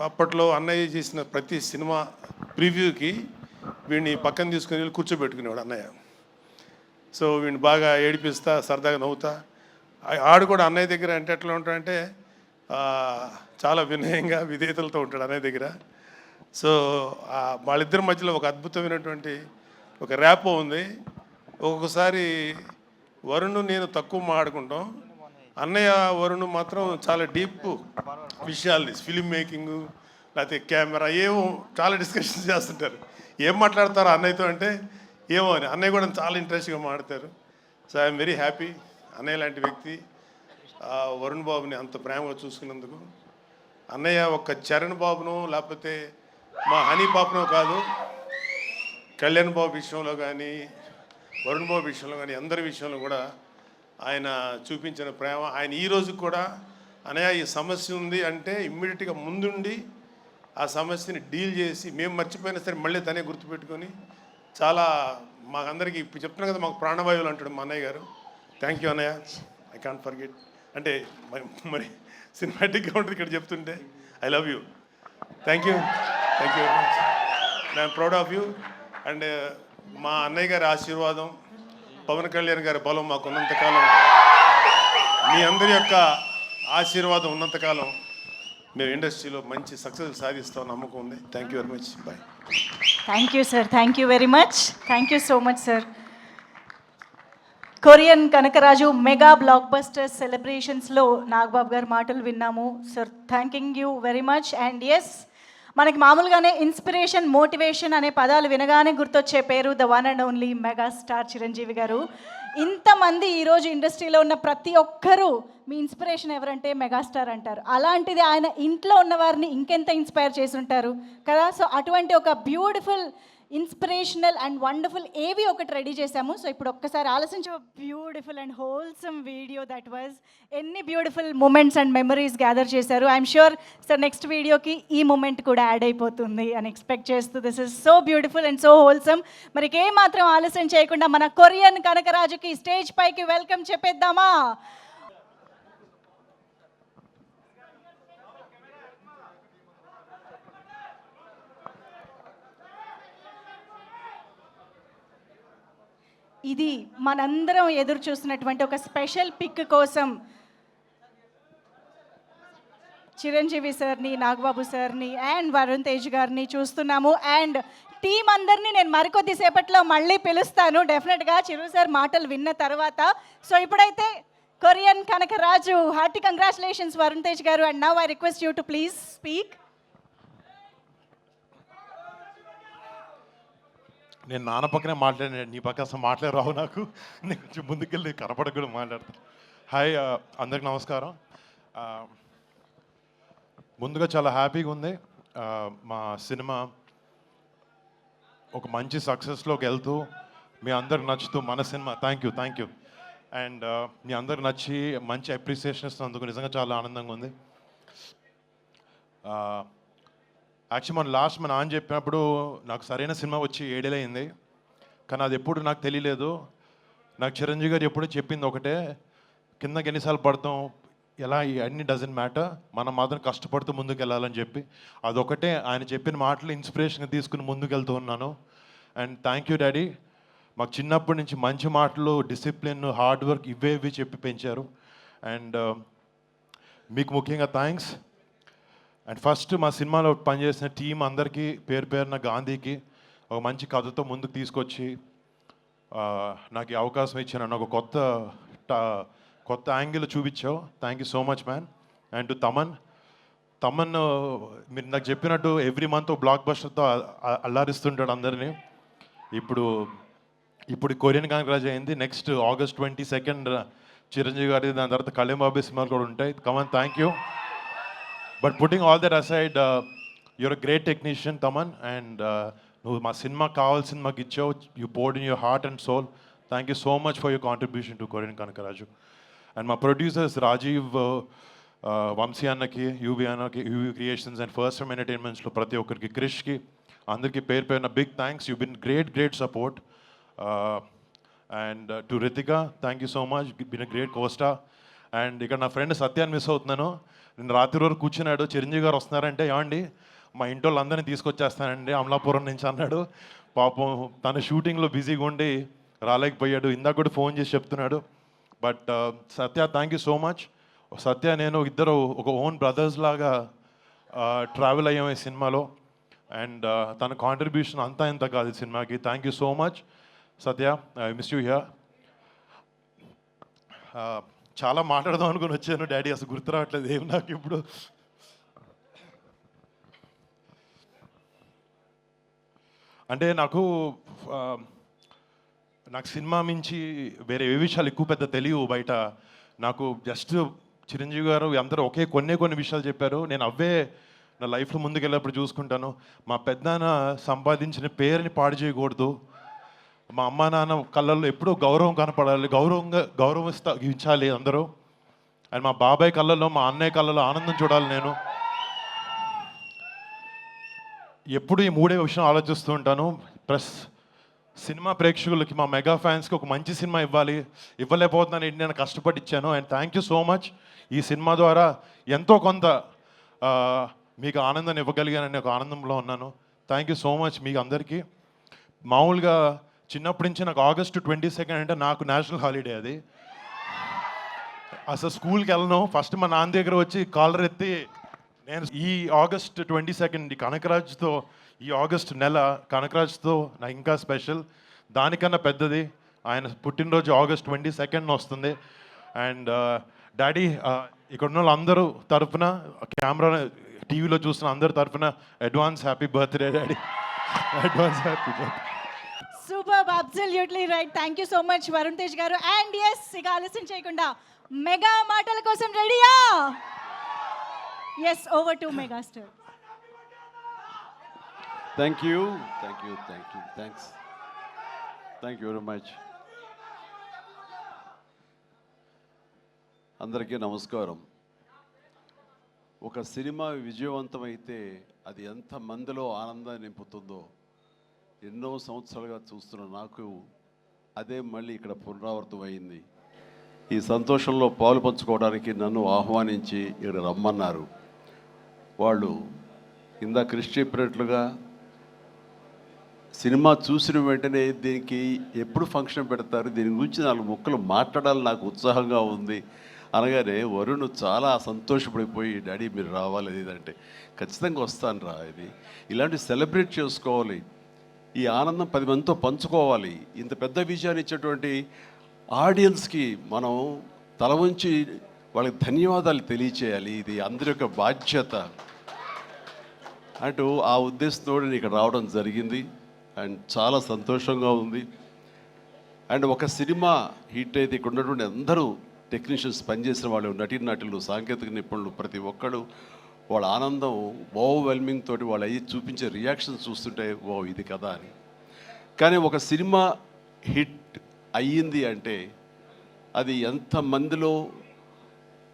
అప్పట్లో అన్నయ్య చేసిన ప్రతి సినిమా ప్రివ్యూకి వీడిని పక్కన తీసుకుని వెళ్ళి కూర్చోబెట్టుకునేవాడు అన్నయ్య. సో వీడిని బాగా ఏడిపిస్తా, సరదాగా నవ్వుతా. ఆడు కూడా అన్నయ్య దగ్గర అంటే ఎట్లా ఉంటాడంటే చాలా వినయంగా, విధేయతలతో ఉంటాడు అన్నయ్య దగ్గర. సో వాళ్ళిద్దరి మధ్యలో ఒక అద్భుతమైనటువంటి ఒక ర్యాపో ఉంది. ఒక్కొక్కసారి వరుణ్ నేను తక్కువ మాట్లాడుకుంటాం, అన్నయ్య వరుణ్ మాత్రం చాలా డీప్ విషయాలు, ఫిలిం మేకింగ్ లేకపోతే కెమెరా ఏమో చాలా డిస్కషన్స్ చేస్తుంటారు. ఏం మాట్లాడతారు అన్నయ్యతో అంటే ఏమో అని. అన్నయ్య కూడా చాలా ఇంట్రెస్ట్గా మాట్లాడతారు. సో ఐఎమ్ వెరీ హ్యాపీ అన్నయ్య లాంటి వ్యక్తి వరుణ్ బాబుని అంత ప్రేమగా చూసుకున్నందుకు. అన్నయ్య ఒక్క చరణ్ బాబునో లేకపోతే మా హనీ పాపనో కాదు, కళ్యాణ్ బాబు విషయంలో కానీ, వరుణ్ బాబు విషయంలో కానీ, అందరి విషయంలో కూడా ఆయన చూపించిన ప్రేమ. ఆయన ఈ రోజు కూడా అన్నయ్య ఈ సమస్య ఉంది అంటే ఇమ్మీడియట్గా ముందుండి ఆ సమస్యని డీల్ చేసి, మేము మర్చిపోయినా సరే మళ్ళీ తనే గుర్తుపెట్టుకొని చాలా మాకందరికీ ఇప్పుడు చెప్తున్నాను కదా, మాకు ప్రాణవాయువులు అంటాడు మా అన్నయ్య గారు. థ్యాంక్ యూ అన్నయ్య, ఐ కాంట్ ఫర్గెట్. అంటే మరి సినిమాటిక్గా ఉంటుంది ఇక్కడ చెప్తుంటే. I love you, thank you very much. I'm proud of you. And మా అన్నయ్య గారి ఆశీర్వాదం, పవన్ కళ్యాణ్ గారి బలం మాకు ఉన్నంతకాలం, మీ అందరి యొక్క ఆశీర్వాదం ఉన్నంతకాలం మేము ఇండస్ట్రీలో మంచి సక్సెస్ సాధిస్తాం నమ్మకం ఉంది. Thank you very much. Boy. Thank you sir, thank you very much. Thank you so much sir. Korean Kanakaraju mega blockbuster సెలబ్రేషన్స్లో నాగబాబు గారి మాటలు విన్నాము sir. Thanking you very much. And yes, మనకి మామూలుగానే ఇన్స్పిరేషన్, మోటివేషన్ అనే పదాలు వినగానే గుర్తొచ్చే పేరు the one and only megastar Chiranjeevi garu. ఇంతమంది ఈరోజు ఇండస్ట్రీలో ఉన్న ప్రతి ఒక్కరూ మీ ఇన్స్పిరేషన్ ఎవరంటే మెగాస్టార్ అంటారు. అలాంటిది ఆయన ఇంట్లో ఉన్న వారిని ఇంకెంత ఇన్స్పైర్ చేసి ఉంటారు కదా. సో అటువంటి ఒక బ్యూటిఫుల్, ఇన్స్పిరేషనల్ అండ్ వండర్ఫుల్ ఏవి ఒకటి రెడీ చేశాము. సో ఇప్పుడు ఒక్కసారి ఆలోచించే beautiful and wholesome video that was. ఎన్ని beautiful moments and memories gather చేశారు. ఐఎమ్ షూర్ సార్ నెక్స్ట్ వీడియోకి ఈ మూమెంట్ కూడా యాడ్ అయిపోతుంది అని ఎక్స్పెక్ట్ చేస్తూ, this is so beautiful and so wholesome. మరి ఏమాత్రం ఆలస్యం చేయకుండా మన కొరియన్ కనకరాజుకి స్టేజ్ పైకి వెల్కమ్ చెప్పేద్దామా? ఇది మనందరం ఎదురు చూస్తున్నటువంటి ఒక స్పెషల్ పిక్ కోసం చిరంజీవి సార్ని, నాగబాబు సార్ని అండ్ వరుణ్ తేజ్ గారిని చూస్తున్నాము. అండ్ టీం అందరినీ నేను మరికొద్ది సేపట్లో మళ్ళీ పిలుస్తాను డెఫినెట్గా చిరు సార్ మాటలు విన్న తర్వాత. సో ఇప్పుడైతే Korean Kanakaraju, hearty congratulations Varun Tej garu. And now I request you to please speak. నేను నాన్న పక్కనే మాట్లాడాను, నీ పక్క అసలు మాట్లాడరావు నాకు. నేను కొంచెం ముందుకెళ్ళి కనపడకుండా మాట్లాడతాను. హాయ్ అందరికి నమస్కారం. ముందుగా చాలా హ్యాపీగా ఉంది. మా సినిమా ఒక మంచి సక్సెస్లోకి వెళ్తూ మీ అందరికి నచ్చుతూ మన సినిమా థ్యాంక్ యూ అండ్ మీ అందరికి నచ్చి మంచి అప్రిసియేషన్ ఇస్తున్నందుకు నిజంగా చాలా ఆనందంగా ఉంది. యాక్చువల్లీ మన లాస్ట్ మా నాన్న చెప్పినప్పుడు నాకు సరైన సినిమా వచ్చి 7 ఏళ్ళు అయింది, కానీ అది ఎప్పుడు నాకు తెలియలేదు. నాకు చిరంజీవి గారు ఎప్పుడు చెప్పింది ఒకటే, కిందకి ఎన్నిసార్లు పడతాం ఎలా అన్ని డజంట్ మ్యాటర్, మనం మాత్రం కష్టపడుతూ ముందుకు వెళ్ళాలని చెప్పి అదొకటే ఆయన చెప్పిన మాటలు ఇన్స్పిరేషన్గా తీసుకుని ముందుకు వెళ్తూ ఉన్నాను. అండ్ థ్యాంక్ యూ డాడీ, మాకు చిన్నప్పటి నుంచి మంచి మాటలు, డిసిప్లిన్, హార్డ్ వర్క్ ఇవి చెప్పి పెంచారు. అండ్ మీకు ముఖ్యంగా థ్యాంక్స్. అండ్ ఫస్ట్ మా సినిమాలో పనిచేసిన టీం అందరికీ పేరు పేరున, గాంధీకి ఒక మంచి కథతో ముందుకు తీసుకొచ్చి నాకు ఈ అవకాశం ఇచ్చాను, ఒక కొత్త యాంగిల్ చూపించావు. Thank you so much man. And to Thaman మీరు నాకు చెప్పినట్టు ఎవ్రీ మంత్ బ్లాక్ బస్టర్తో అల్లారిస్తుంటాడు అందరినీ. ఇప్పుడు కొరియన్ కాంగ్రాజ్ అయింది, నెక్స్ట్ August 22 చిరంజీవి గారి, దాని తర్వాత కళ్యాణ్ బాబు సినిమాలు కూడా ఉంటాయి. Come on, thank you. But putting all that aside, you're a great technician Thaman. And నువ్వు మా సినిమా కావాల్సింది మాకు ఇచ్చావు. You poured in your heart and soul. Thank you so much for your contribution to Korean Kanakaraju. And మా ప్రొడ్యూసర్స్ రాజీవ్, వంశీ అన్నకి, యూవి అన్నకి, UV creations and first time ఎంటర్టైన్మెంట్స్లో ప్రతి ఒక్కరికి, క్రిష్కి, అందరికీ పేరు పేరున big thanks. You been great support. And to Ritika, thank you so much, been a great costar. And ఇక్కడ నా ఫ్రెండ్ సత్యాన్ని మిస్ అవుతున్నాను. నేను రాత్రి వరకు కూర్చున్నాడు, చిరంజీవి గారు వస్తున్నారంటే ఏమండి మా ఇంటి వాళ్ళందరినీ తీసుకొచ్చేస్తానండి అమలాపురం నుంచి అన్నాడు. పాపం తన షూటింగ్లో బిజీగా ఉండి రాలేకపోయాడు. ఇందాక కూడా ఫోన్ చేసి చెప్తున్నాడు. But Satya, thank you so much. Satya నేను ఇద్దరు ఒక ఓన్ బ్రదర్స్ లాగా ట్రావెల్ అయ్యాము ఈ సినిమాలో. అండ్ తన కాంట్రిబ్యూషన్ అంతా ఇంత కాదు ఈ సినిమాకి. Thank you so much Satya, I miss you here. చాలా మాట్లాడదాం అనుకుని వచ్చాను డాడీ, అసలు గుర్తు రావట్లేదు ఏం నాకు ఇప్పుడు. అంటే నాకు సినిమా మించి వేరే ఏ విషయాలు ఎక్కువ పెద్ద తెలియవు బయట. నాకు జస్ట్ చిరంజీవి గారు అందరూ కొన్ని విషయాలు చెప్పారు, నేను అవే నా లైఫ్లో ముందుకెళ్ళేప్పుడు చూసుకుంటాను. మా పెద్దనాన్న సంపాదించిన పేరుని పాడు చేయకూడదు, మా అమ్మ నాన్న కళ్ళల్లో ఎప్పుడూ గౌరవం కనపడాలి, గౌరవించాలి అందరూ. అండ్ మా బాబాయ్ కళ్ళల్లో, మా అన్నయ్య కళ్ళల్లో ఆనందం చూడాలి. నేను ఎప్పుడు ఈ 3 విషయం ఆలోచిస్తూ ఉంటాను. సినిమా ప్రేక్షకులకి, మా మెగా ఫ్యాన్స్కి ఒక మంచి సినిమా ఇవ్వలేకపోతున్నాను, నేను కష్టపడి ఇచ్చాను. And thank you so much. ఈ సినిమా ద్వారా ఎంతో కొంత మీకు ఆనందాన్ని ఇవ్వగలిగానని ఒక ఆనందంలో ఉన్నాను. థ్యాంక్ యూ సో మచ్ మీకు అందరికీ. మామూలుగా చిన్నప్పటి నుంచి నాకు August 22 అంటే నాకు నేషనల్ హాలిడే. అది అసలు స్కూల్కి వెళ్ళను. ఫస్ట్ మా నాన్న దగ్గర వచ్చి కాలర్ ఎత్తి నేను ఈ August 22 కనకరాజ్తో, ఈ ఆగస్ట్ నెల కనకరాజ్తో నాకు ఇంకా స్పెషల్. దానికన్నా పెద్దది ఆయన పుట్టినరోజు August 22 వస్తుంది. అండ్ డాడీ, ఇక్కడ ఉన్న వాళ్ళందరూ తరఫున, కెమెరా టీవీలో చూస్తున్న అందరి తరఫున advance happy birthday daddy. Advance happy birthday. Super, absolutely right. Thank you so much Varun Tej garu. And yes, ఇక ఆలస్యం చేయకుండా మెగా మాటల కోసం రెడీయా? Yes, over to megastar. Thank you thanks thank you very much. అందరికీ నమస్కారం. ఒక సినిమా విజయవంతమైతే అది ఎంత మందిలో ఆనందాన్ని నింపుతుందో ఎన్నో సంవత్సరాలుగా చూస్తున్న నాకు అదే మళ్ళీ ఇక్కడ పునరావృతం అయింది. ఈ సంతోషంలో పాలు పంచుకోవడానికి నన్ను ఆహ్వానించి ఇక్కడ రమ్మన్నారు. వాళ్ళు ఇందాక కృషి చెప్పినట్లుగా సినిమా చూసిన వెంటనే దీనికి ఎప్పుడు ఫంక్షన్ పెడతారు, దీని గురించి 4 ముక్కలు మాట్లాడాలని నాకు ఉత్సాహంగా ఉంది అనగానే వరుణ్ చాలా సంతోషపడిపోయి, డాడీ మీరు రావాలి ఇదంటే, ఖచ్చితంగా వస్తాను రా, ఇది ఇలాంటి సెలబ్రేట్ చేసుకోవాలి, ఈ ఆనందం 10 మందితో పంచుకోవాలి. ఇంత పెద్ద విజయాన్ని ఇచ్చేటువంటి ఆడియన్స్కి మనం తల వంచి వాళ్ళకి ధన్యవాదాలు తెలియచేయాలి. ఇది అందరి యొక్క బాధ్యత అంటూ ఆ ఉద్దేశంతో నేను ఇక్కడ రావడం జరిగింది. అండ్ చాలా సంతోషంగా ఉంది. అండ్ ఒక సినిమా హిట్ అయితే ఇక్కడ ఉన్నటువంటి అందరూ టెక్నీషియన్స్, పనిచేసిన వాళ్ళు, నటీనటులు, సాంకేతిక నిపుణులు, ప్రతి ఒక్కరు వాళ్ళ ఆనందం ఓవర్వెల్మింగ్ తోటి వాళ్ళు అయ్యి చూపించే రియాక్షన్స్ చూస్తుంటే ఓ ఇది కదా అని. కానీ ఒక సినిమా హిట్ అయ్యింది అంటే అది ఎంతమందిలో,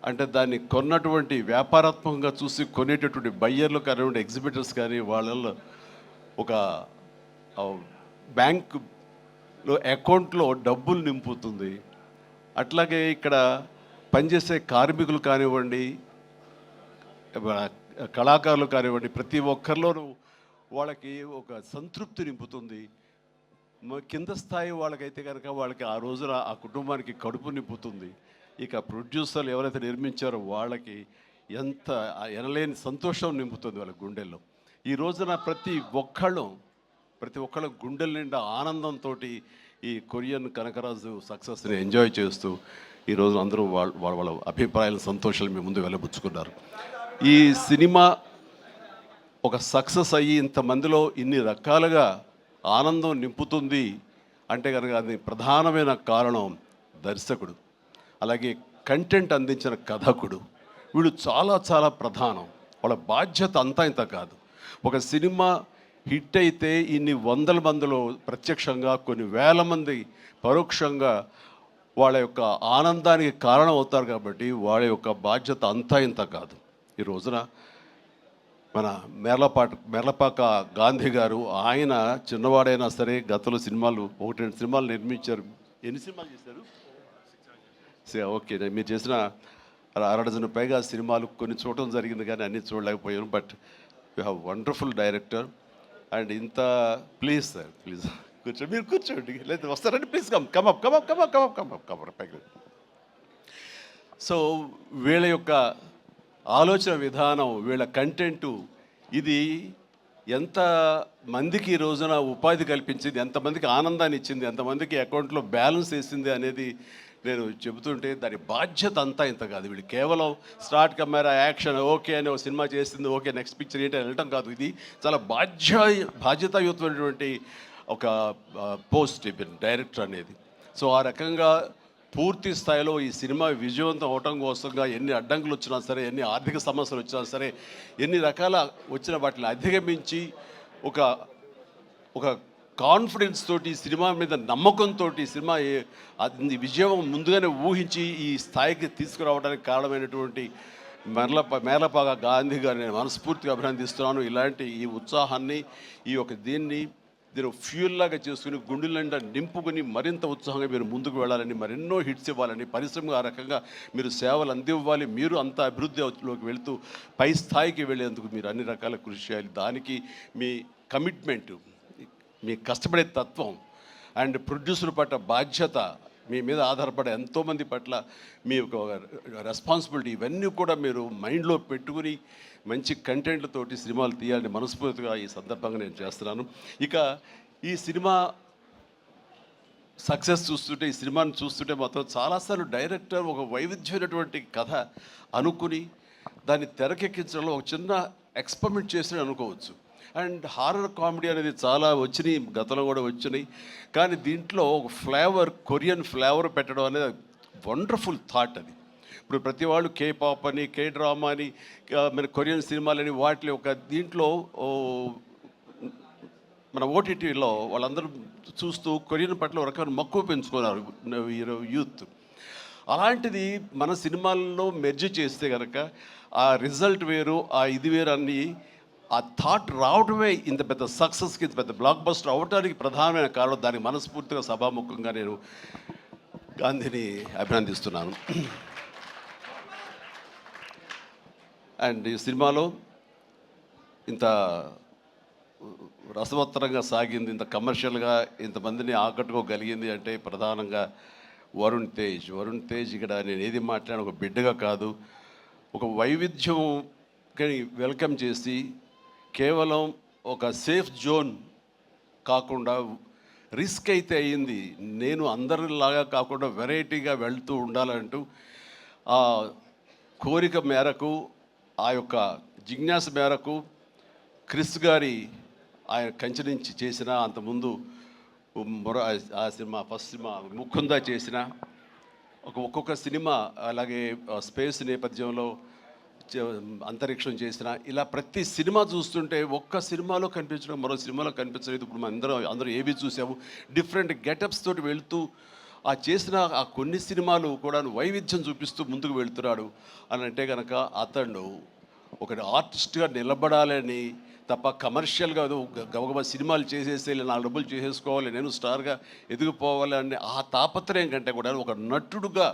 అంటే దాన్ని కొన్నటువంటి వ్యాపారాత్మకంగా చూసి కొనేటటువంటి బయ్యర్లు కానివ్వండి, ఎగ్జిబిటర్స్ కానీ, వాళ్ళల్లో ఒక బ్యాంకులో అకౌంట్లో డబ్బులు నింపుతుంది. అట్లాగే ఇక్కడ పనిచేసే కార్మికులు కానివ్వండి, కళాకారులు కానివ్వండి, ప్రతి ఒక్కరిలోనూ వాళ్ళకి ఒక సంతృప్తి నింపుతుంది. కింద స్థాయి వాళ్ళకైతే కనుక వాళ్ళకి ఆ రోజున ఆ కుటుంబానికి కడుపు నింపుతుంది. ఇక ప్రొడ్యూసర్లు ఎవరైతే నిర్మించారో వాళ్ళకి ఎంత ఎనలేని సంతోషం నింపుతుంది వాళ్ళ గుండెల్లో. ఈ రోజున ప్రతి ఒక్కళ్ళ గుండెల నిండా ఆనందంతో ఈ కొరియన్ కనకరాజు సక్సెస్ని ఎంజాయ్ చేస్తూ ఈ రోజు అందరూ వాళ్ళ అభిప్రాయాల సంతోషాలు మీ ముందు వెలబుచ్చుకున్నారు. ఈ సినిమా ఒక సక్సెస్ అయ్యి ఇంతమందిలో ఇన్ని రకాలుగా ఆనందం నింపుతుంది అంటే కనుక అది ప్రధానమైన కారణం దర్శకుడు, అలాగే కంటెంట్ అందించిన కథకుడు. వీడు చాలా చాలా ప్రధానం. వాళ్ళ బాధ్యత అంతా ఇంత కాదు. ఒక సినిమా హిట్ అయితే ఇన్ని వందల మందిలో ప్రత్యక్షంగా, కొన్ని వేల మంది పరోక్షంగా వాళ్ళ యొక్క ఆనందానికి కారణం అవుతారు. కాబట్టి వాళ్ళ యొక్క బాధ్యత అంతా ఇంత కాదు. ఈ రోజున మన మేర్లపాక గాంధీ గారు, ఆయన చిన్నవాడైనా సరే గతంలో సినిమాలు 1-2 సినిమాలు నిర్మించారు. ఎన్ని సినిమాలు చేశారు? ఓకే, మీరు చేసిన 6 డజన్ పైగా సినిమాలు కొన్ని చూడటం జరిగింది కానీ అన్నీ చూడలేకపోయాను. But you have wonderful director. And ఇంత ప్లీజ్ సార్, ప్లీజ్ కూర్చోండి, మీరు కూర్చోండి, లేదు వస్తారండి, ప్లీజ్ కమ్ పైకి. సో వీళ్ళ యొక్క ఆలోచన విధానం, వీళ్ళ కంటెంటు, ఇది ఎంత మందికి ఈ రోజున ఉపాధి కల్పించింది, ఎంతమందికి ఆనందాన్ని ఇచ్చింది, ఎంతమందికి అకౌంట్లో బ్యాలెన్స్ వేసింది అనేది నేను చెబుతుంటే దాని బాధ్యత అంతా ఇంత కాదు. వీళ్ళు కేవలం స్టార్ట్ కెమెరా యాక్షన్ ఓకే అని ఒక సినిమా చేసింది, ఓకే నెక్స్ట్ పిక్చర్ ఏంటి వెళ్ళటం కాదు. ఇది చాలా బాధ్యతాయుతమైనటువంటి ఒక పోస్ట్ డైరెక్టర్ అనేది. సో ఆ రకంగా పూర్తి స్థాయిలో ఈ సినిమా విజయవంతం అవటం కోసంగా ఎన్ని అడ్డంకులు వచ్చినా సరే, ఎన్ని ఆర్థిక సమస్యలు వచ్చినా సరే, ఎన్ని రకాల వచ్చిన వాటిని అధిగమించి ఒక కాన్ఫిడెన్స్ తోటి, సినిమా మీద నమ్మకంతో సినిమా విజయం ముందుగానే ఊహించి ఈ స్థాయికి తీసుకురావడానికి కారణమైనటువంటి మేర్లపాక గాంధీ గారిని నేను మనస్ఫూర్తిగా అభినందిస్తున్నాను. ఇలాంటి ఈ ఉత్సాహాన్ని, దీన్ని దీని ఫ్యూల్ లాగా చేసుకుని గుండెల నిండా నింపుకుని మరింత ఉత్సాహంగా మీరు ముందుకు వెళ్ళాలని, మరెన్నో హిట్స్ ఇవ్వాలని, పరిశ్రమ ఆ రకంగా మీరు సేవలు అందివ్వాలి, మీరు అంత అభివృద్ధిలోకి వెళుతూ పై స్థాయికి వెళ్ళేందుకు మీరు అన్ని రకాల కృషి చేయాలి. దానికి మీ కమిట్మెంటు, మీ కష్టపడే తత్వం అండ్ ప్రొడ్యూసర్ పట్ల బాధ్యత, మీ మీద ఆధారపడే ఎంతోమంది పట్ల మీ యొక్క రెస్పాన్సిబిలిటీ, ఇవన్నీ కూడా మీరు మైండ్లో పెట్టుకుని మంచి కంటెంట్లతోటి సినిమాలు తీయాలని మనస్ఫూర్తిగా ఈ సందర్భంగా నేను చేస్తున్నాను. ఇక ఈ సినిమా సక్సెస్ చూస్తుంటే, ఈ సినిమాని చూస్తుంటే మాత్రం చాలాసార్లు డైరెక్టర్ ఒక వైవిధ్యమైనటువంటి కథ అనుకుని దాన్ని తెరకెక్కించడంలో ఒక చిన్న ఎక్స్పెరిమెంట్ చేసి అనుకోవచ్చు. అండ్ హారర్ కామెడీ అనేది చాలా వచ్చినాయి, గతంలో కూడా వచ్చినాయి. కానీ దీంట్లో ఒక ఫ్లేవర్, కొరియన్ ఫ్లేవర్ పెట్టడం అనేది వండర్ఫుల్ థాట్ అది. ఇప్పుడు ప్రతి వాళ్ళు కే పాప్ అని, కే డ్రామా అని, మన కొరియన్ సినిమాలని వాటిలో ఒక దీంట్లో మన ఓటీటీలో వాళ్ళందరూ చూస్తూ కొరియన్ పట్ల ఒక రకమైన మక్కువ పెంచుకున్నారు యూత్. అలాంటిది మన సినిమాల్లో మెర్జ్ చేస్తే కనుక ఆ రిజల్ట్ వేరు, ఆ ఇది వేరు అన్నీ, ఆ థాట్ రావడమే ఇంత పెద్ద సక్సెస్కి, ఇంత పెద్ద బ్లాక్ బస్టర్ అవడానికి ప్రధానమైన కారణం. దానికి మనస్ఫూర్తిగా సభాముఖంగా నేను గాంధీని అభినందిస్తున్నాను. అండ్ ఈ సినిమాలో ఇంత రసవత్తరంగా సాగింది, ఇంత కమర్షియల్గా ఇంతమందిని ఆకట్టుకోగలిగింది అంటే ప్రధానంగా వరుణ్ తేజ్ ఇక్కడ నేను ఏది మాట్లాడిన ఒక బిడ్డగా కాదు, ఒక వైవిధ్యం వెల్కమ్ చేసి కేవలం ఒక సేఫ్ జోన్ కాకుండా రిస్క్ అయితే అయ్యింది, నేను అందరిలాగా కాకుండా వెరైటీగా వెళ్తూ ఉండాలంటూ ఆ కోరిక మేరకు, ఆ యొక్క జిజ్ఞాస మేరకు క్రిస్ గారి ఆయన కంచె నుంచి చేసిన, అంతకుముందు ఆ సినిమా ఫస్ట్ సినిమా ముకుందా చేసిన ఒక్కొక్క సినిమా, అలాగే స్పేస్ నేపథ్యంలో అంతరిక్షం చేసిన, ఇలా ప్రతి సినిమా చూస్తుంటే ఒక్క సినిమాలో కనిపించడం మరో సినిమాలో కనిపించలేదు. ఇప్పుడు మనం అందరూ ఏవి చూసాము, డిఫరెంట్ గెటప్స్ తోటి వెళుతూ ఆ చేసిన ఆ కొన్ని సినిమాలు కూడా వైవిధ్యం చూపిస్తూ ముందుకు వెళ్తున్నాడు అని అంటే కనుక అతను ఒక ఆర్టిస్ట్గా నిలబడాలని తప్ప కమర్షియల్గా గబగబా సినిమాలు చేసేసి 4 డబ్బులు చేసేసుకోవాలి, నేను స్టార్గా ఎదిగిపోవాలి అనే ఆ తాపత్రయం కంటే కూడా ఒక నటుడుగా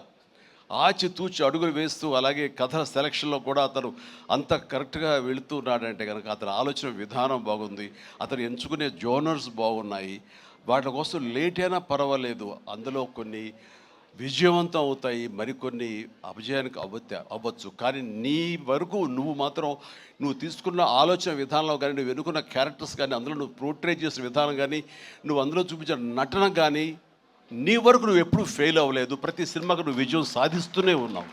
ఆచితూచి అడుగులు వేస్తూ, అలాగే కథ సెలక్షన్లో కూడా అతను అంత కరెక్ట్గా వెళుతున్నాడంటే కనుక అతని ఆలోచన విధానం బాగుంది, అతను ఎంచుకునే జోనర్స్ బాగున్నాయి. వాటి కోసం లేట్ అయినా పర్వాలేదు, అందులో కొన్ని విజయవంతం అవుతాయి, మరికొన్ని అపజయానికి అవ్వచ్చు. కానీ నీ వరకు నువ్వు మాత్రం నువ్వు తీసుకున్న ఆలోచన విధానంలో కానీ, నువ్వు ఎన్నుకున్న క్యారెక్టర్స్ కానీ, అందులో నువ్వు పోర్ట్రే చేసిన విధానం కానీ, నువ్వు అందులో చూపించిన నటన కానీ, నీ వరకు నువ్వు ఎప్పుడూ ఫెయిల్ అవ్వలేదు. ప్రతి సినిమాకు నువ్వు విజయం సాధిస్తూనే ఉన్నావు.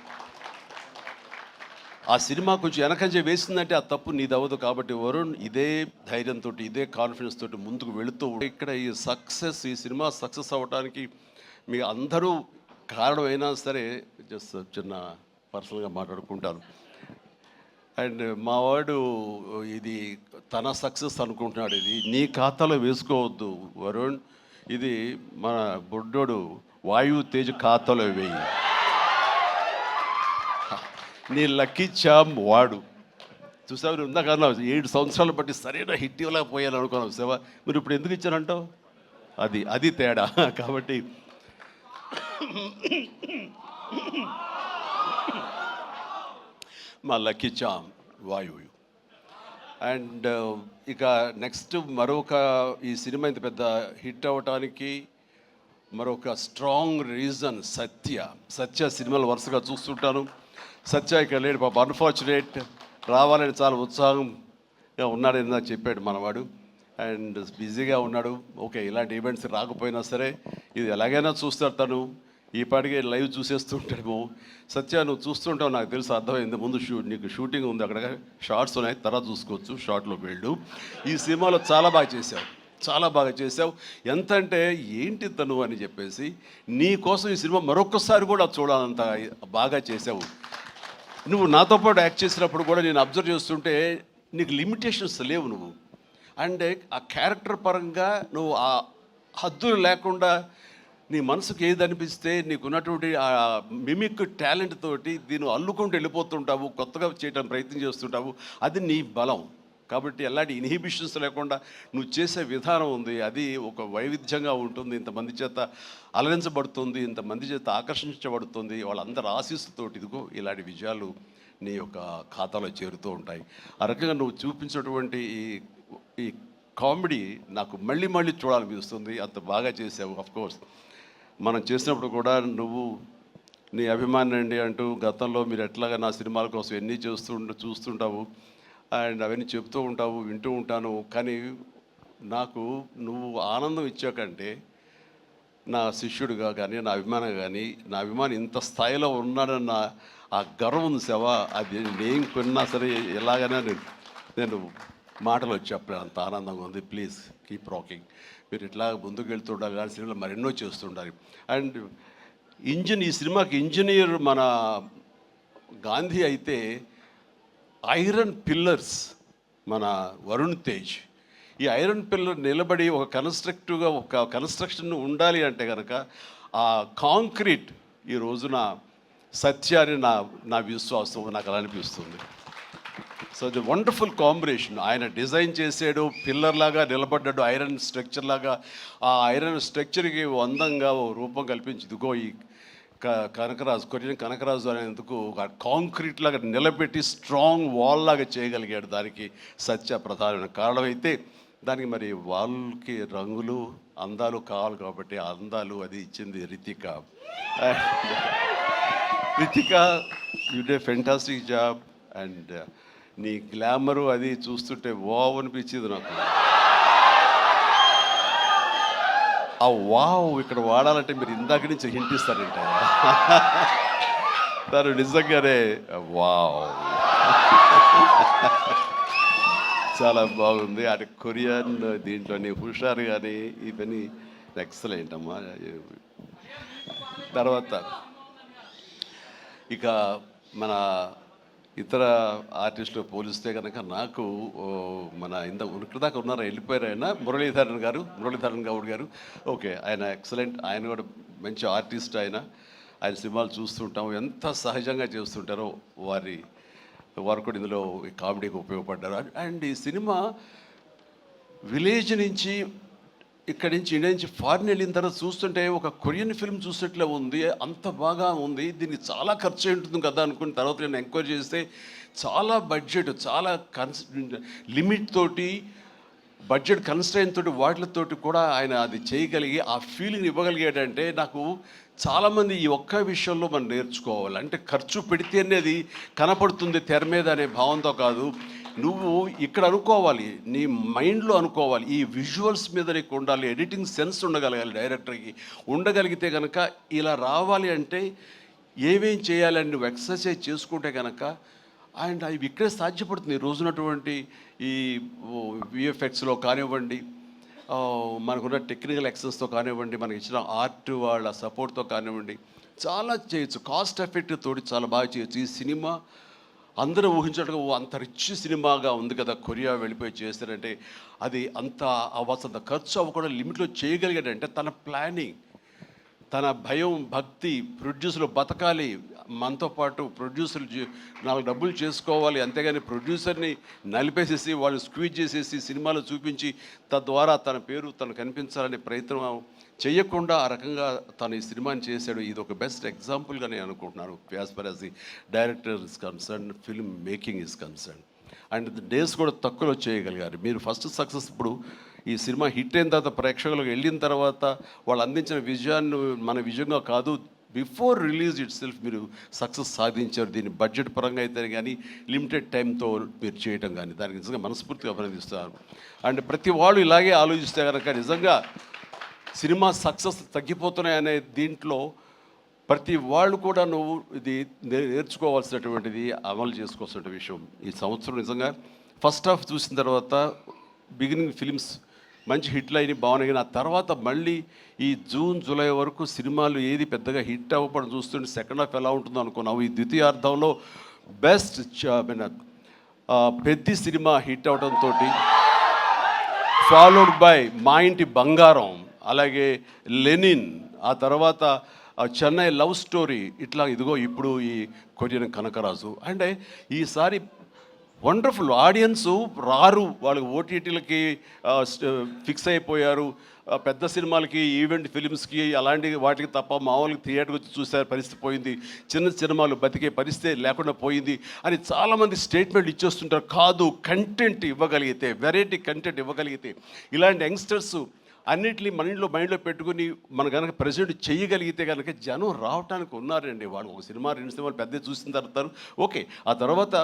ఆ సినిమా కొంచెం వెనకంజ వేసిందంటే ఆ తప్పు నీదవ్వదు. కాబట్టి వరుణ్ ఇదే ధైర్యంతో, ఇదే కాన్ఫిడెన్స్ తోటి ముందుకు వెళుతూ ఇక్కడ ఈ సక్సెస్, ఈ సినిమా సక్సెస్ అవ్వడానికి మీ అందరూ కారణమైనా సరే, జస్ట్ చిన్న పర్సనల్గా మాట్లాడుకుంటాను. అండ్ మావాడు ఇది తన సక్సెస్ అనుకుంటున్నాడు, ఇది నీ ఖాతాలో వేసుకోవద్దు వరుణ్, ఇది మన బొడ్డోడు వాయు తేజ్ ఖాతాలో వేయి. నీ లక్కీ చామ్ వాడు. చూసావు, ఇందాక అన్నావు 7 సంవత్సరాలు బట్టి సరైన హిట్ ఇవ్వలేకపోయాను అనుకున్నావు సేవ, మీరు ఇప్పుడు ఎందుకు ఇచ్చారంటావు? అది తేడా. కాబట్టి మా లక్కీ చామ్ వాయు. అండ్ ఇక నెక్స్ట్ మరొక ఈ సినిమా ఇంత పెద్ద హిట్ అవ్వటానికి మరొక స్ట్రాంగ్ రీజన్ సత్య సినిమాలు వరుసగా చూస్తుంటాను. సత్య ఇక్కడ లేడు పాప, అన్ఫార్చునేట్. రావాలని చాలా ఉత్సాహంగా ఉన్నాడని నాకు చెప్పాడు మనవాడు. అండ్ బిజీగా ఉన్నాడు. ఓకే, ఇలాంటి ఈవెంట్స్ రాకపోయినా సరే ఇది ఎలాగైనా చూస్తాడు తను. ఈ పాటికే లైవ్ చూసేస్తుంటాడేమో. సత్య నువ్వు చూస్తుంటావు, నాకు తెలుసు, అర్థమైంది. ముందు నీకు షూటింగ్ ఉంది, అక్కడ షార్ట్స్ ఉన్నాయి, తర్వాత చూసుకోవచ్చు, షార్ట్లోకి వెళ్ళు. ఈ సినిమాలో చాలా బాగా చేసావు. ఎంత అంటే ఏంటి తను అని చెప్పేసి నీ కోసం ఈ సినిమా మరొకసారి కూడా చూడాలంత బాగా చేసావు. నువ్వు నాతో పాటు యాక్ట్ చేసినప్పుడు కూడా నేను అబ్జర్వ్ చేస్తుంటే నీకు లిమిటేషన్స్ లేవు నువ్వు. అంటే ఆ క్యారెక్టర్ పరంగా నువ్వు ఆ హద్దులు లేకుండా నీ మనసుకు ఏది అనిపిస్తే నీకున్నటువంటి ఆ మిమిక్ టాలెంట్ తోటి దీన్ని అల్లుకుంటూ వెళ్ళిపోతుంటావు, కొత్తగా చేయడం ప్రయత్నం చేస్తుంటావు. అది నీ బలం. కాబట్టి ఎలాంటి ఇన్హిబిషన్స్ లేకుండా నువ్వు చేసే విధానం ఉంది, అది ఒక వైవిధ్యంగా ఉంటుంది, ఇంతమంది చేత అలరించబడుతుంది, ఇంతమంది చేత ఆకర్షించబడుతుంది, వాళ్ళందరి ఆశీస్సుతోటి ఇదిగో ఇలాంటి విజయాలు నీ యొక్క ఖాతాలో చేరుతూ ఉంటాయి. ఆ రకంగా నువ్వు చూపించినటువంటి ఈ కామెడీ నాకు మళ్ళీ మళ్ళీ చూడాలనిపిస్తుంది. అంత బాగా చేసావు. అఫ్కోర్స్ మనం చేసినప్పుడు కూడా నువ్వు నీ అభిమాని అండి అంటూ గతంలో మీరు ఎట్లాగా నా సినిమాల కోసం ఎన్ని చూస్తుంటావు అండ్ అవన్నీ చెప్తూ ఉంటావు, వింటూ ఉంటాను. కానీ నాకు నువ్వు ఆనందం ఇచ్చాకంటే నా శిష్యుడిగా కానీ నా అభిమాని ఇంత స్థాయిలో ఉన్నాడన్న ఆ గర్వం ఉంది సేవ, అది నేను కొన్నా సరే ఎలాగైనా నేను మాటలు చెప్పలేను, అంత ఆనందంగా ఉంది. Please keep rocking. మీరు ఇట్లా ముందుకు వెళ్తుండాలి, కానీ సినిమాలు మరెన్నో చేస్తుండాలి. అండ్ ఈ సినిమాకి ఇంజనీర్ మన గాంధీ అయితే ఐరన్ పిల్లర్స్ మన వరుణ్ తేజ్. ఈ ఐరన్ పిల్లర్ నిలబడి ఒక కన్స్ట్రక్టివ్గా ఒక కన్స్ట్రక్షన్ ఉండాలి అంటే కనుక ఆ కాంక్రీట్ ఈ రోజున సత్యాన్ని నా విశ్వాసం, నాకు అలా అనిపిస్తుంది. So the wonderful combination. ఆయన డిజైన్ చేసాడు, పిల్లర్ లాగా నిలబడ్డాడు, ఐరన్ స్ట్రక్చర్ లాగా. ఆ ఐరన్ స్ట్రక్చర్కి అందంగా ఓ రూపం కల్పించి ఇదిగో ఈ కొరియన్ కనకరాజు అనేందుకు కాంక్రీట్ లాగా నిలబెట్టి స్ట్రాంగ్ వాల్ లాగా చేయగలిగాడు. దానికి సత్య ప్రధానమైన కారణం అయితే దానికి మరి వాళ్ళకి రంగులు అందాలు కావాలి కాబట్టి ఆ అందాలు అది ఇచ్చింది Ritika. You day fantastic job. And నీ గ్లామరు అది చూస్తుంటే వావ్ అనిపించింది నాకు. ఆ వావ్ ఇక్కడ వాడాలంటే మీరు ఇందాక నుంచి హింట్ ఇస్తారంట. తను నిజంగానే వావ్ చాలా బాగుంది. అటు కొరియన్ దీంట్లోని హుషారు కానీ ఇవన్నీ ఎక్సలెంట్ అమ్మా. తర్వాత ఇక మన ఇతర ఆర్టిస్టులు పోలిస్తే కనుక నాకు మన ఉనికిదాకా ఉన్నారు, వెళ్ళిపోయారు ఆయన మురళీధరన్ గౌడ్ గారు. ఓకే, ఆయన ఎక్సలెంట్. ఆయన కూడా మంచి ఆర్టిస్ట్. ఆయన సినిమాలు చూస్తుంటాము, ఎంత సహజంగా చేస్తుంటారో వారు కూడా ఇందులో కామెడీకి ఉపయోగపడ్డారు. అండ్ ఈ సినిమా విలేజ్ నుంచి ఇక్కడి నుంచి ఇండియా నుంచి ఫారిన్ వెళ్ళిన తర్వాత చూస్తుంటే ఒక కొరియన్ ఫిల్మ్ చూసినట్లే ఉంది, అంత బాగా ఉంది. దీనికి చాలా ఖర్చు ఉంటుంది కదా అనుకున్న తర్వాత నేను ఎంక్వైరీ చేస్తే చాలా బడ్జెట్, చాలా లిమిట్ తోటి, బడ్జెట్ కన్స్ట్రైన్ తోటి వాటితోటి కూడా ఆయన అది చేయగలిగి ఆ ఫీలింగ్ ఇవ్వగలిగాడంటే నాకు చాలామంది ఈ ఒక్క విషయంలో మనం నేర్చుకోవాలి. అంటే ఖర్చు పెడితే అనేది కనపడుతుంది తెర మీద అనే భావంతో కాదు, నువ్వు ఇక్కడ అనుకోవాలి, నీ మైండ్లో అనుకోవాలి. ఈ విజువల్స్ మీద నీకు ఉండాలి, ఎడిటింగ్ సెన్స్ ఉండగలగాలి. డైరెక్టర్కి ఉండగలిగితే కనుక ఇలా రావాలి అంటే ఏమేం చేయాలని నువ్వు ఎక్సర్సైజ్ చేసుకుంటే కనుక అండ్ అవి ఇక్కడే సాధ్యపడుతుంది. ఈ రోజునటువంటి ఈ విఎఫ్ఎక్స్లో కానివ్వండి, మనకున్న టెక్నికల్ ఎక్సెస్తో కానివ్వండి, మనకి ఇచ్చిన ఆర్ట్ వాళ్ళ సపోర్ట్తో కానివ్వండి, చాలా చేయొచ్చు. కాస్ట్ ఎఫెక్టివ్ తోటి చాలా బాగా చేయొచ్చు. ఈ సినిమా అందరూ ఊహించడం అంత రిచ్ సినిమాగా ఉంది కదా, కొరియా వెళ్ళిపోయి చేస్తారంటే అది అంత అవ్వాల్సినంత ఖర్చు అవ్వకుండా లిమిట్లో చేయగలిగాడంటే తన ప్లానింగ్, తన భయం, భక్తి, ప్రొడ్యూసర్లు బతకాలి, మనతో పాటు ప్రొడ్యూసర్లు 4 డబ్బులు చేసుకోవాలి, అంతేగాని ప్రొడ్యూసర్ని నలిపేసేసి వాళ్ళు స్క్వీజ్ చేసేసి సినిమాలో చూపించి తద్వారా తన పేరు తను కనిపించాలనే ప్రయత్నం చేయకుండా ఆ రకంగా తను ఈ సినిమాని చేశాడు. ఇది ఒక బెస్ట్ ఎగ్జాంపుల్గా నేను అనుకుంటున్నాను. As for as the director is concern, film making is concern. And days కూడా తక్కువలో చేయగలిగారు. మీరు ఫస్ట్ సక్సెస్ ఇప్పుడు ఈ సినిమా హిట్ అయిన తర్వాత ప్రేక్షకులకు వెళ్ళిన తర్వాత వాళ్ళు అందించిన విజయాన్ని మన విజయంగా కాదు, బిఫోర్ రిలీజ్ ఇట్ సెల్ఫ్ మీరు సక్సెస్ సాధించారు. దీన్ని బడ్జెట్ పరంగా అయితే కానీ లిమిటెడ్ టైంతో మీరు చేయటం కానీ దానికి నిజంగా మనస్ఫూర్తిగా అభినందిస్తారు. అండ్ ప్రతి వాళ్ళు ఇలాగే ఆలోచిస్తే కనుక నిజంగా సినిమా సక్సెస్ తగ్గిపోతున్నాయనే దీంట్లో ప్రతి వాళ్ళు కూడా నువ్వు ఇది నేర్చుకోవాల్సినటువంటిది, అమలు చేసుకోవాల్సిన విషయం. ఈ సంవత్సరం నిజంగా ఫస్ట్ హాఫ్ చూసిన తర్వాత బిగినింగ్ ఫిలిమ్స్ మంచి హిట్లు అయినాయి, బాగున్నాయి. కానీ ఆ తర్వాత మళ్ళీ ఈ జూన్ జూలై వరకు సినిమాలు ఏది పెద్దగా హిట్ అవ్వడం చూస్తుంటే సెకండ్ హాఫ్ ఎలా ఉంటుందో అనుకున్నావు. ఈ ద్వితీయార్థంలో బెస్ట్ పెద్ద సినిమా హిట్ అవడంతో ఫాలోడ్ బై మా ఇంటి బంగారం, అలాగే లెనిన్, ఆ తర్వాత చెన్నై లవ్ స్టోరీ, ఇట్లా ఇదిగో ఇప్పుడు ఈ కొరియన్ కనకరాజు. అంటే ఈసారి వండర్ఫుల్. ఆడియన్స్ రారు, వాళ్ళకి ఓటీటీలకి ఫిక్స్ అయిపోయారు. పెద్ద సినిమాలకి, ఈవెంట్ ఫిలిమ్స్కి, అలాంటి వాటికి తప్ప మామూలుగా థియేటర్కి వచ్చి చూసారు, పరిస్థితి పోయింది. చిన్న సినిమాలు బతికే పరిస్థితి లేకుండా పోయింది అని చాలామంది స్టేట్మెంట్ ఇచ్చేస్తుంటారు. కాదు, కంటెంట్ ఇవ్వగలిగితే, వెరైటీ కంటెంట్ ఇవ్వగలిగితే, ఇలాంటి యంగ్స్టర్స్ అన్నిటినీ మైండ్లో పెట్టుకుని మన కనుక ప్రజెంట్ చేయగలిగితే కనుక జనం రావడానికి ఉన్నారండి. వాళ్ళు ఒక సినిమా 2 సినిమాలు పెద్ద చూసిన తర్వాత ఓకే, ఆ తర్వాత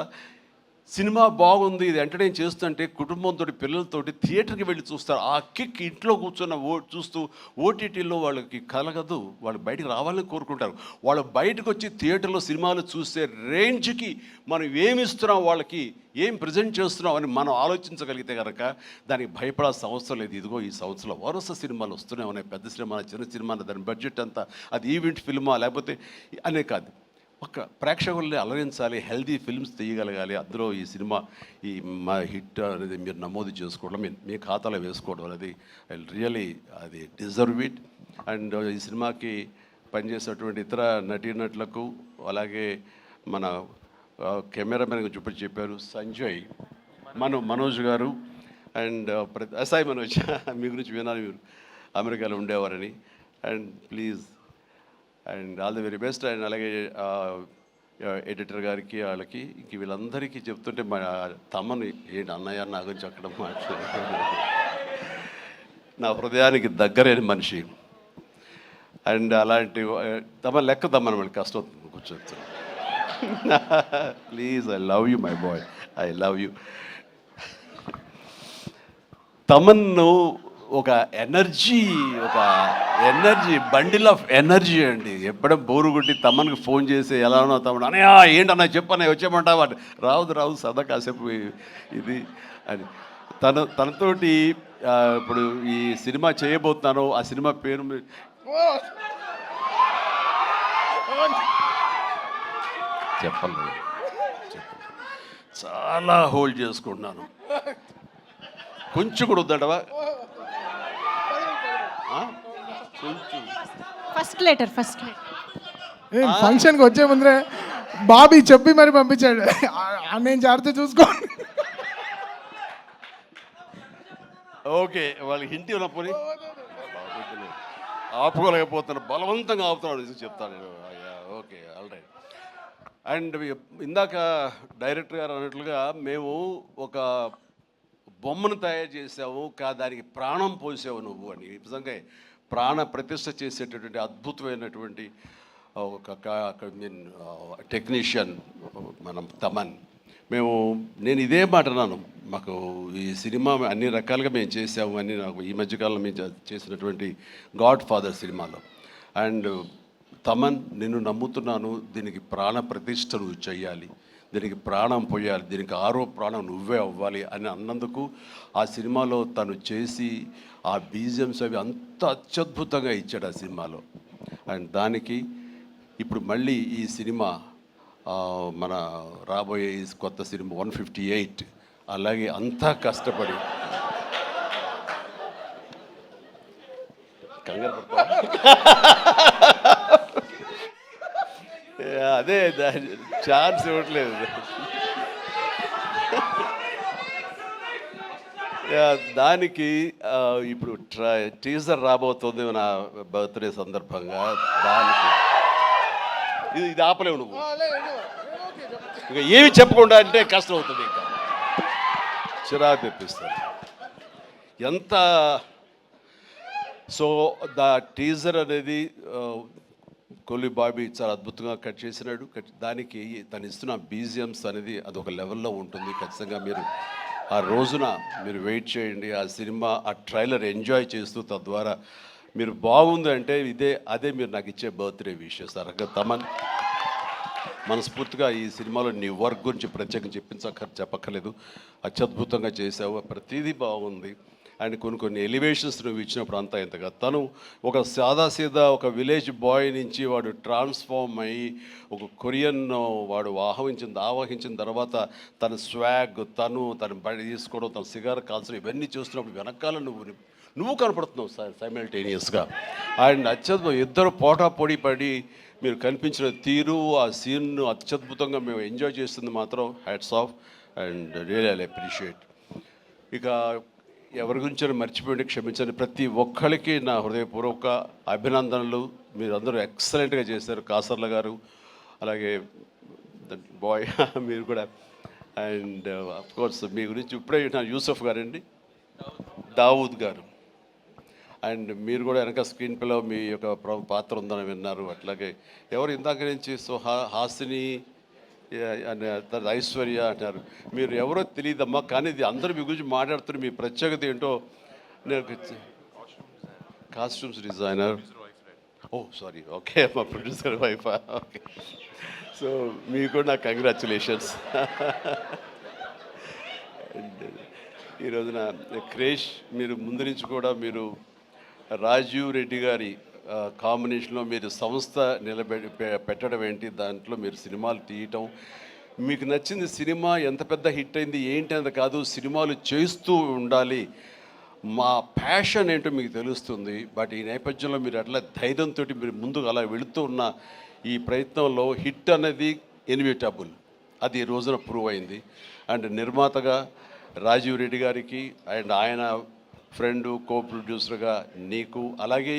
సినిమా బాగుంది, ఇది ఎంటర్టైన్ చేస్తుంటే కుటుంబంతో, పిల్లలతోటి థియేటర్కి వెళ్ళి చూస్తారు. ఆ కిక్ ఇంట్లో కూర్చొని చూస్తూ ఓటీటీలో వాళ్ళకి కలగదు. వాళ్ళు బయటికి రావాలని కోరుకుంటారు. వాళ్ళు బయటకు వచ్చి థియేటర్లో సినిమాలు చూసే రేంజ్కి మనం ఏమి ఇస్తున్నాం, వాళ్ళకి ఏం ప్రజెంట్ చేస్తున్నాం అని మనం ఆలోచించగలిగితే కనుక దానికి భయపడాల్సిన అవసరం లేదు. ఇదిగో ఈ సంవత్సరంలో వరుస సినిమాలు వస్తూనే ఉన్నాయి. పెద్ద సినిమా, చిన్న సినిమా, దాని బడ్జెట్ అంతా, అది ఈవెంట్ ఫిల్మా లేకపోతే అనే కాదు, ఒక ప్రేక్షకుల్ని అలరించాలి, హెల్దీ ఫిల్మ్స్ తీయగలగాలి. అందులో ఈ సినిమా ఈ మా హిట్ అనేది మీరు నమోదు చేసుకోవడం, మీ ఖాతాలో వేసుకోవడం అనేది రియలీ అది డిజర్వ్ ఇట్. అండ్ ఈ సినిమాకి పనిచేసినటువంటి ఇతర నటీనటులకు, అలాగే మన కెమెరామెన్ చూపించి చెప్పారు సంజయ్, మనోజ్ గారు అండ్ ఎస్ఐ మనోజ్, మీ గురించి వినాలి, మీరు అమెరికాలో ఉండేవారని. And please and all the very best. And అలాగే ఎడిటర్ గారికి, వాళ్ళకి, ఇంక వీళ్ళందరికీ చెప్తుంటే మా తమ్మని ఏంటి అన్నయ్య నా గురించి అక్కడ నా హృదయానికి దగ్గరైన మనిషి. అండ్ అలాంటి తమ లెక్క తమ్మని మళ్ళీ కష్టం అవుతుంది కూర్చొని. Please, I love you my boy, I love you. తమన్ను ఒక ఎనర్జీ బండిల్ ఆఫ్ ఎనర్జీ అండి. ఎప్పుడో బోరు కొట్టి తమన్కి ఫోన్ చేసి ఎలా ఉన్నావు తమ్ముడు, అనయా ఏంటన్నా చెప్పన్నయ్య వచ్చేయమంటావా, రాదు సదా కాసేపు ఇది అని. తనతోటి ఇప్పుడు ఈ సినిమా చేయబోతున్నాను, ఆ సినిమా పేరు చెప్పలేదు, చాలా హోల్డ్ చేసుకుంటున్నాను. కొంచెం కూడా వద్దంటవా, కొంచెం ఫస్ట్ లెటర్ ఫంక్షన్కి వచ్చే ముందరే బాబీ చెప్పి మరి పంపించాడు, నేను జాగ్రత్త చూసుకోండి. ఓకే, వాళ్ళకి హింట్ ఉన్నప్పుడు ఆపుకోలేకపోతున్నాడు, బలవంతంగా ఆపుతున్నాడు చెప్తాను. Okay, all right. అండ్ ఇందాక డైరెక్టర్ గారు అన్నట్లుగా మేము ఒక బొమ్మను తయారు చేసావు, దానికి ప్రాణం పోసావు నువ్వు అని. నిజంగా ప్రాణ ప్రతిష్ఠ చేసేటటువంటి అద్భుతమైనటువంటి ఒక టెక్నీషియన్ మనం తమన్. నేను ఇదే మాట అన్నాను, మాకు ఈ సినిమా అన్ని రకాలుగా మేము చేసాము అని. నాకు ఈ మధ్యకాలంలో మేము చేసినటువంటి గాడ్ ఫాదర్ సినిమాలో, అండ్ తమన్ నిన్ను నమ్ముతున్నాను, దీనికి ప్రాణ ప్రతిష్ఠ నువ్వు చెయ్యాలి, దీనికి ప్రాణం పోయాలి, దీనికి ఆరో ప్రాణం నువ్వే అవ్వాలి అని అన్నందుకు ఆ సినిమాలో తను చేసి ఆ బీజిఎమ్స్ అవి అంత అత్యద్భుతంగా ఇచ్చాడు ఆ సినిమాలో. అండ్ దానికి ఇప్పుడు మళ్ళీ ఈ సినిమా మన రాబోయే కొత్త సినిమా 158 అలాగే అంతా కష్టపడి కంగారు అదే ఛాన్స్ ఇవ్వట్లేదు. దానికి ఇప్పుడు టీజర్ రాబోతుంది నా బర్త్డే సందర్భంగా. దానికి ఇది ఆపలేవు నువ్వు, ఇంకా ఏమి చెప్పకుండా అంటే కష్టం అవుతుంది, ఇంకా చిరాకు తెప్పిస్తాను ఎంత. సో దా టీజర్ అనేది కొల్లి బాబీ చాలా అద్భుతంగా కట్ చేసినాడు. దానికి తను ఇస్తున్న బీజిఎమ్స్ అనేది అదొక లెవెల్లో ఉంటుంది. ఖచ్చితంగా మీరు ఆ రోజున మీరు వెయిట్ చేయండి, ఆ సినిమా ఆ ట్రైలర్ ఎంజాయ్ చేస్తూ తద్వారా మీరు బాగుంది అంటే అదే మీరు నాకు ఇచ్చే బర్త్డే విషెస్. తమన్ మనస్ఫూర్తిగా ఈ సినిమాలో నీ వర్క్ గురించి ప్రత్యేకంగా చెప్పక్కర్లేదు, అత్యద్భుతంగా చేసావు, ప్రతిదీ బాగుంది. అండ్ కొన్ని ఎలివేషన్స్ నువ్వు ఇచ్చినప్పుడు అంతా ఇంతగా తను ఒక సాదాసీదా ఒక విలేజ్ బాయ్ నుంచి వాడు ట్రాన్స్ఫార్మ్ అయ్యి ఒక కొరియన్ వాడు ఆవహించిన తర్వాత తన స్వాగ్, తన బడి తీసుకోవడం, తన సిగార్ కాల్చడం, ఇవన్నీ చూస్తున్నప్పుడు వెనకాల నువ్వు కనపడుతున్నావు సైమల్టేనియస్గా. అండ్ అత్యద్భుతం, ఇద్దరు పోటాపోటీ పడి మీరు కనిపించిన తీరు, ఆ సీన్ను అత్యద్భుతంగా మేము ఎంజాయ్ చేస్తుంది మాత్రం hats off. And really I appreciate. ఇక ఎవరి గురించి మర్చిపోయి క్షమించండి. ప్రతి ఒక్కరికి నా హృదయపూర్వక అభినందనలు. మీరందరూ ఎక్సలెంట్గా చేశారు. కాసర్ల గారు, అలాగే బాయ్ మీరు కూడా. అండ్ కోర్స్ మీ గురించి ఇప్పుడే నా యూసఫ్ గారండి, దావూద్ గారు, అండ్ మీరు కూడా వెనక స్క్రీన్ ప్లేలో మీ యొక్క పాత్ర ఉందని విన్నారు. అట్లాగే ఎవరు ఇందాక నుంచి హాసిని అని ఐశ్వర్య అంటారు. మీరు ఎవరో తెలియదమ్మా, కానీ ఇది అందరూ మీ గురించి మాట్లాడుతున్నారు. మీ ప్రత్యేకత ఏంటో నేను కాస్ట్యూమ్స్ డిజైనర్. ఓ సారీ, ఓకే, మా ప్రొడ్యూసర్ వైఫ్. ఓకే, సో మీకు కూడా నా కంగ్రాచులేషన్స్. అండ్ ఈ రోజున క్రేష్, మీరు ముందు నుంచి కూడా మీరు రాజీవ్ రెడ్డి గారి కాంబినేషన్లో మీరు సంస్థ పెట్టడం ఏంటి, దాంట్లో మీరు సినిమాలు తీయటం, మీకు నచ్చింది సినిమా ఎంత పెద్ద హిట్ అయింది ఏంటి అనేది కాదు, సినిమాలు చేస్తూ ఉండాలి, మా ప్యాషన్ ఏంటో మీకు తెలుస్తుంది. బట్ ఈ నేపథ్యంలో మీరు అట్లా ధైర్యంతో మీరు ముందుకు అలా వెళుతూ ఉన్న ఈ ప్రయత్నంలో హిట్ అనేది ఇన్విటబుల్, అది ఈ రోజున ప్రూవ్ అయింది. అండ్ నిర్మాతగా రాజీవ్ రెడ్డి గారికి అండ్ ఆయన ఫ్రెండు కో ప్రొడ్యూసర్గా నీకు, అలాగే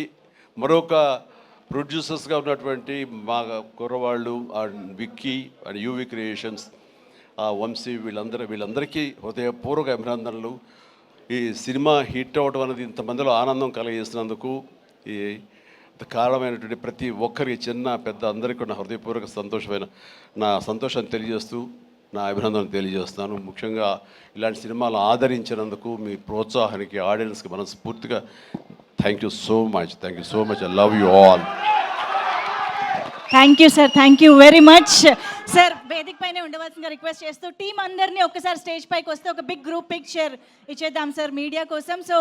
మరొక ప్రొడ్యూసర్స్గా ఉన్నటువంటి మా కుర్రవాళ్ళు Vicky and UV creations, Vamsi, వీళ్ళందరికీ హృదయపూర్వక అభినందనలు. ఈ సినిమా హిట్ అవ్వడం అనేది ఇంతమందిలో ఆనందం కలిగిస్తున్నందుకు ఈ కారణమైనటువంటి ప్రతి ఒక్కరికి, చిన్న పెద్ద అందరికీ కూడా నా హృదయపూర్వక నా సంతోషాన్ని తెలియజేస్తూ నా అభినందనలు తెలియజేస్తున్నాను. ముఖ్యంగా ఇలాంటి సినిమాలు ఆదరించినందుకు మీ ప్రోత్సాహానికి, ఆడియన్స్కి మనస్ఫూర్తిగా thank you so much. Thank you so much. I love you all. Thank you sir, thank you very much. Sir వేదిక పైన ఉండవలసిందిగా రిక్వెస్ట్ చేస్తూ టీం అందరినీ ఒక్కసారి స్టేజ్ పైకి వస్తే ఒక బిగ్ గ్రూప్ పిక్చర్ ఇచ్చేద్దాం సార్ మీడియా కోసం. So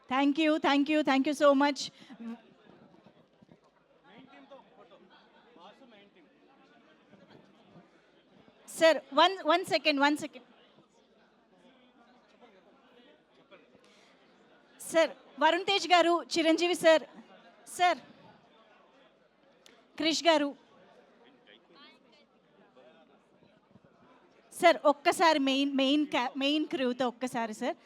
thank you so much. Sir one second sir. Varun Tej గారు, చిరంజీవి సార్, క్రిష్ గారు సార్, ఒక్కసారి మెయిన్ క్రూతో ఒక్కసారి sir.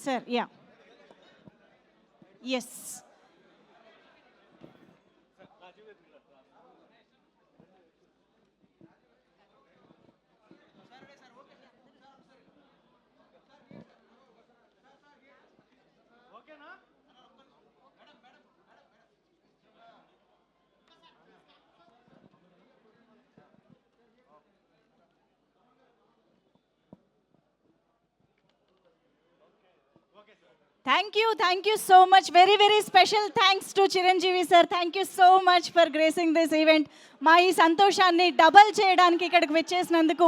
Sir yeah yes. Thank you so much. Very, very special thanks to Chiranjeevi sir. Thank you so much for gracing this event. మా ఈ సంతోషాన్ని డబల్ చేయడానికి ఇక్కడికి వచ్చేసినందుకు